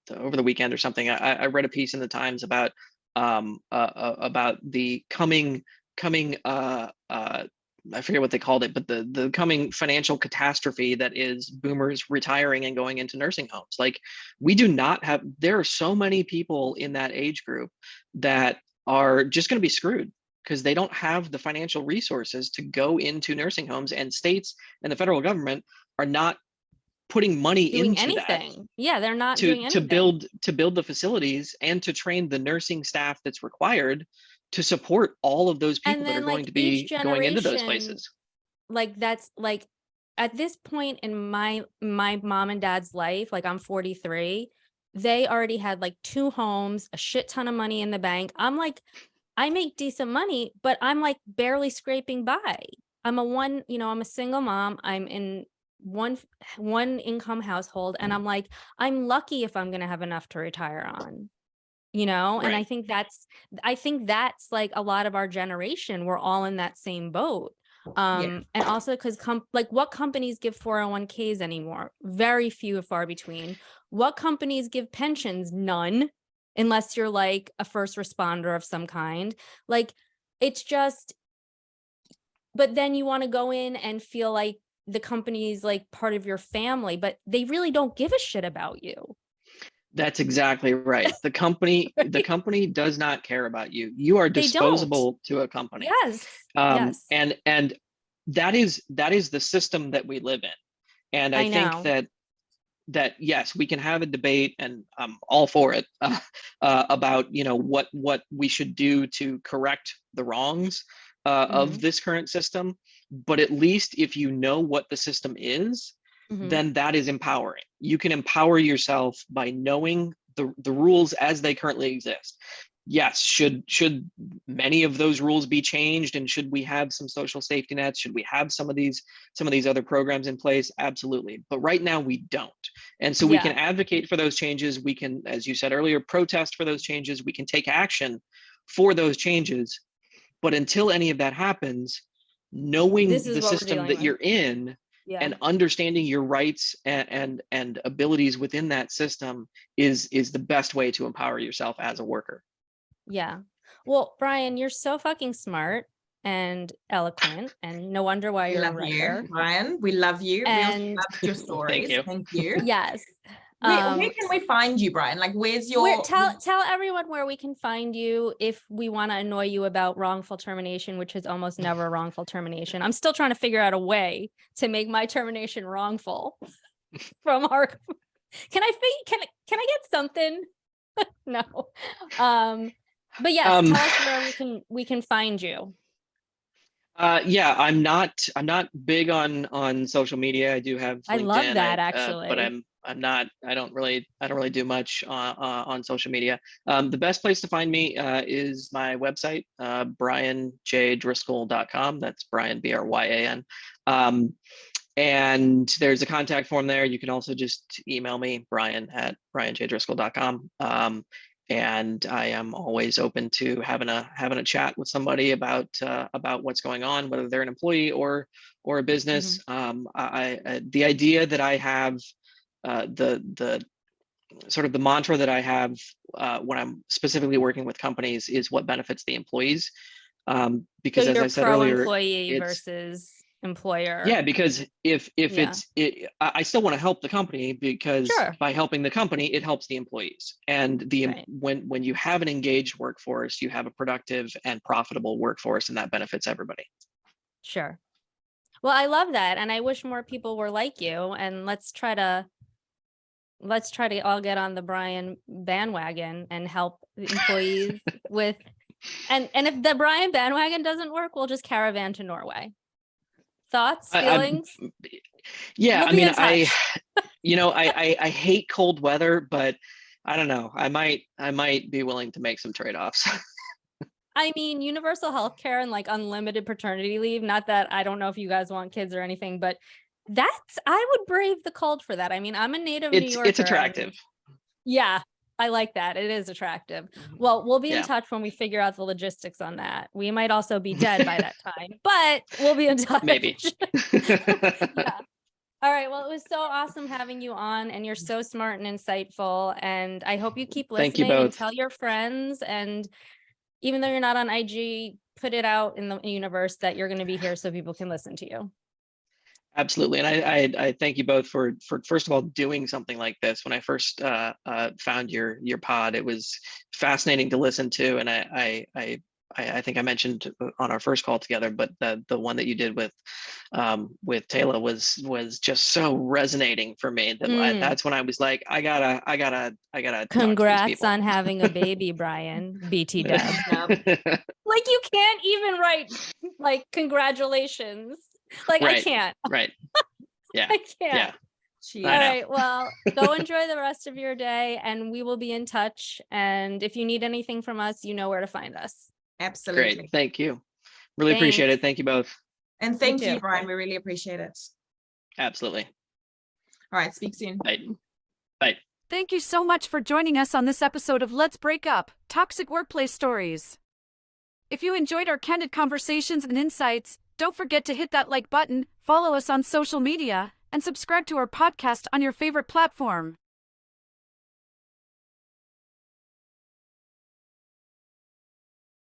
over the weekend or something. I read a piece in the Times about the coming I forget what they called it, but the coming financial catastrophe that is boomers retiring and going into nursing homes. Like we do not have. There are so many people in that age group that are just going to be screwed because they don't have the financial resources to go into nursing homes, and states and the federal government are not putting money Doing into that anything. Yeah, they're not to doing anything. build the facilities and to train the nursing staff that's required to support all of those people And that are then going like to each be going into those generation, places. like that's like at this point in my mom and dad's life, like I'm 43, they already had like 2 homes, a shit ton of money in the bank. I'm like, I make decent money, but I'm like barely scraping by. I'm a single mom. I'm in one income household, and I'm like, I'm lucky if I'm gonna have enough to retire on. And Right. I think that's like a lot of our generation, we're all in that same boat. Yeah. And also because like what companies give 401ks anymore? Very few and far between. What companies give pensions? None, unless you're like a first responder of some kind. Like it's just, but then you want to go in and feel like the company's like part of your family, but they really don't give a shit about you. That's exactly right. The company does not care about you. You are They don't. disposable to a company. Yes. Yes. And that is the system that we live in. And I I think know. that yes, we can have a debate, and I'm all for it, about what we should do to correct the wrongs of Mhm. this current system. But at least if you know what the system is, Mhm. then that is empowering. You can empower yourself by knowing the rules as they currently exist. Yes, should many of those rules be changed, and should we have some social safety nets? Should we have some of these other programs in place? Absolutely. But right now we don't. And so we can Yeah. advocate for those changes. We can, as you said earlier, protest for those changes. We can take action for those changes. But until any of that happens, knowing This is the what we're system dealing that with. you're in Yeah. and understanding your rights and abilities within that system is the best way to empower yourself as a worker. Yeah. Well, Bryan, you're so fucking smart and eloquent, and no wonder why We you're a love you, writer. Ryan. We love you. We also And loved your Thank stories. you. Thank you. yes. Where can we find you, Brian? Like, where's Where your tell everyone where we can find you if we want to annoy you about wrongful termination, which is almost never wrongful termination. I'm still trying to figure out a way to make my termination wrongful from our can I get something? No. But yes, tell us where we can find you. Yeah, I'm not big on social media. I do have I love LinkedIn. that But actually. I'm not. I don't really do much on social media. The best place to find me is my website, bryanjdriscoll.com. That's Bryan, Bryan. And there's a contact form there. You can also just email me, Bryan at bryanjdriscoll.com. And I am always open to having a chat with somebody about what's going on, whether they're an employee or a business. The idea that I have, the sort of the mantra that I have when I'm specifically working with companies is what benefits the employees. So Because as you're I said earlier, pro-employee it's versus employer. yeah, because if Yeah. I still want to help the company, because Sure. by helping the company, it helps the employees. And Right. when you have an engaged workforce, you have a productive and profitable workforce, and that benefits everybody. Sure. Well, I love that, and I wish more people were like you. And let's try to all get on the Bryan bandwagon and help the employees with. And if the Bryan bandwagon doesn't work, we'll just caravan to Norway. Thoughts, feelings? Yeah, We'll I be mean, in touch. I hate cold weather, but I don't know. I might be willing to make some trade-offs. I mean, universal health care and like unlimited paternity leave. Not that I don't know if you guys want kids or anything, but I would brave the cold for that. I mean, I'm a native New Yorker. It's attractive. Yeah, I like that. It is attractive. Well, we'll be in Yeah. touch when we figure out the logistics on that. We might also be dead by that time, but we'll be in touch. Maybe. Yeah. All right. Well, it was so awesome having you on, and you're so smart and insightful. And I hope you keep Thank you listening and both. tell your friends. And even though you're not on IG, put it out in the universe that you're going to be here so people can listen to you. Absolutely. And I thank you both for first of all, doing something like this. When I first found your pod, it was fascinating to listen to. And I think I mentioned on our first call together, but the one that you did with Taylor was just so resonating for me that that's when I was like, I gotta Congrats on having a baby, Bryan. BT dub. Like you can't even write like congratulations. Like Right, I can't. right. Yeah. I can't. Yeah. Jeez. All right. Well, go enjoy the rest of your day, and we will be in touch. And if you need anything from us, you know where to find us. Absolutely. Great. Thank you. Really appreciate it. Thank you both. And thank You you, too. Bryan. We really appreciate it. Absolutely. All right. Speak soon. Bye. Bye. Thank you so much for joining us on this episode of Let's Break Up, Toxic Workplace Stories. If you enjoyed our candid conversations and insights, don't forget to hit that like button, follow us on social media, and subscribe to our podcast on your favorite platform.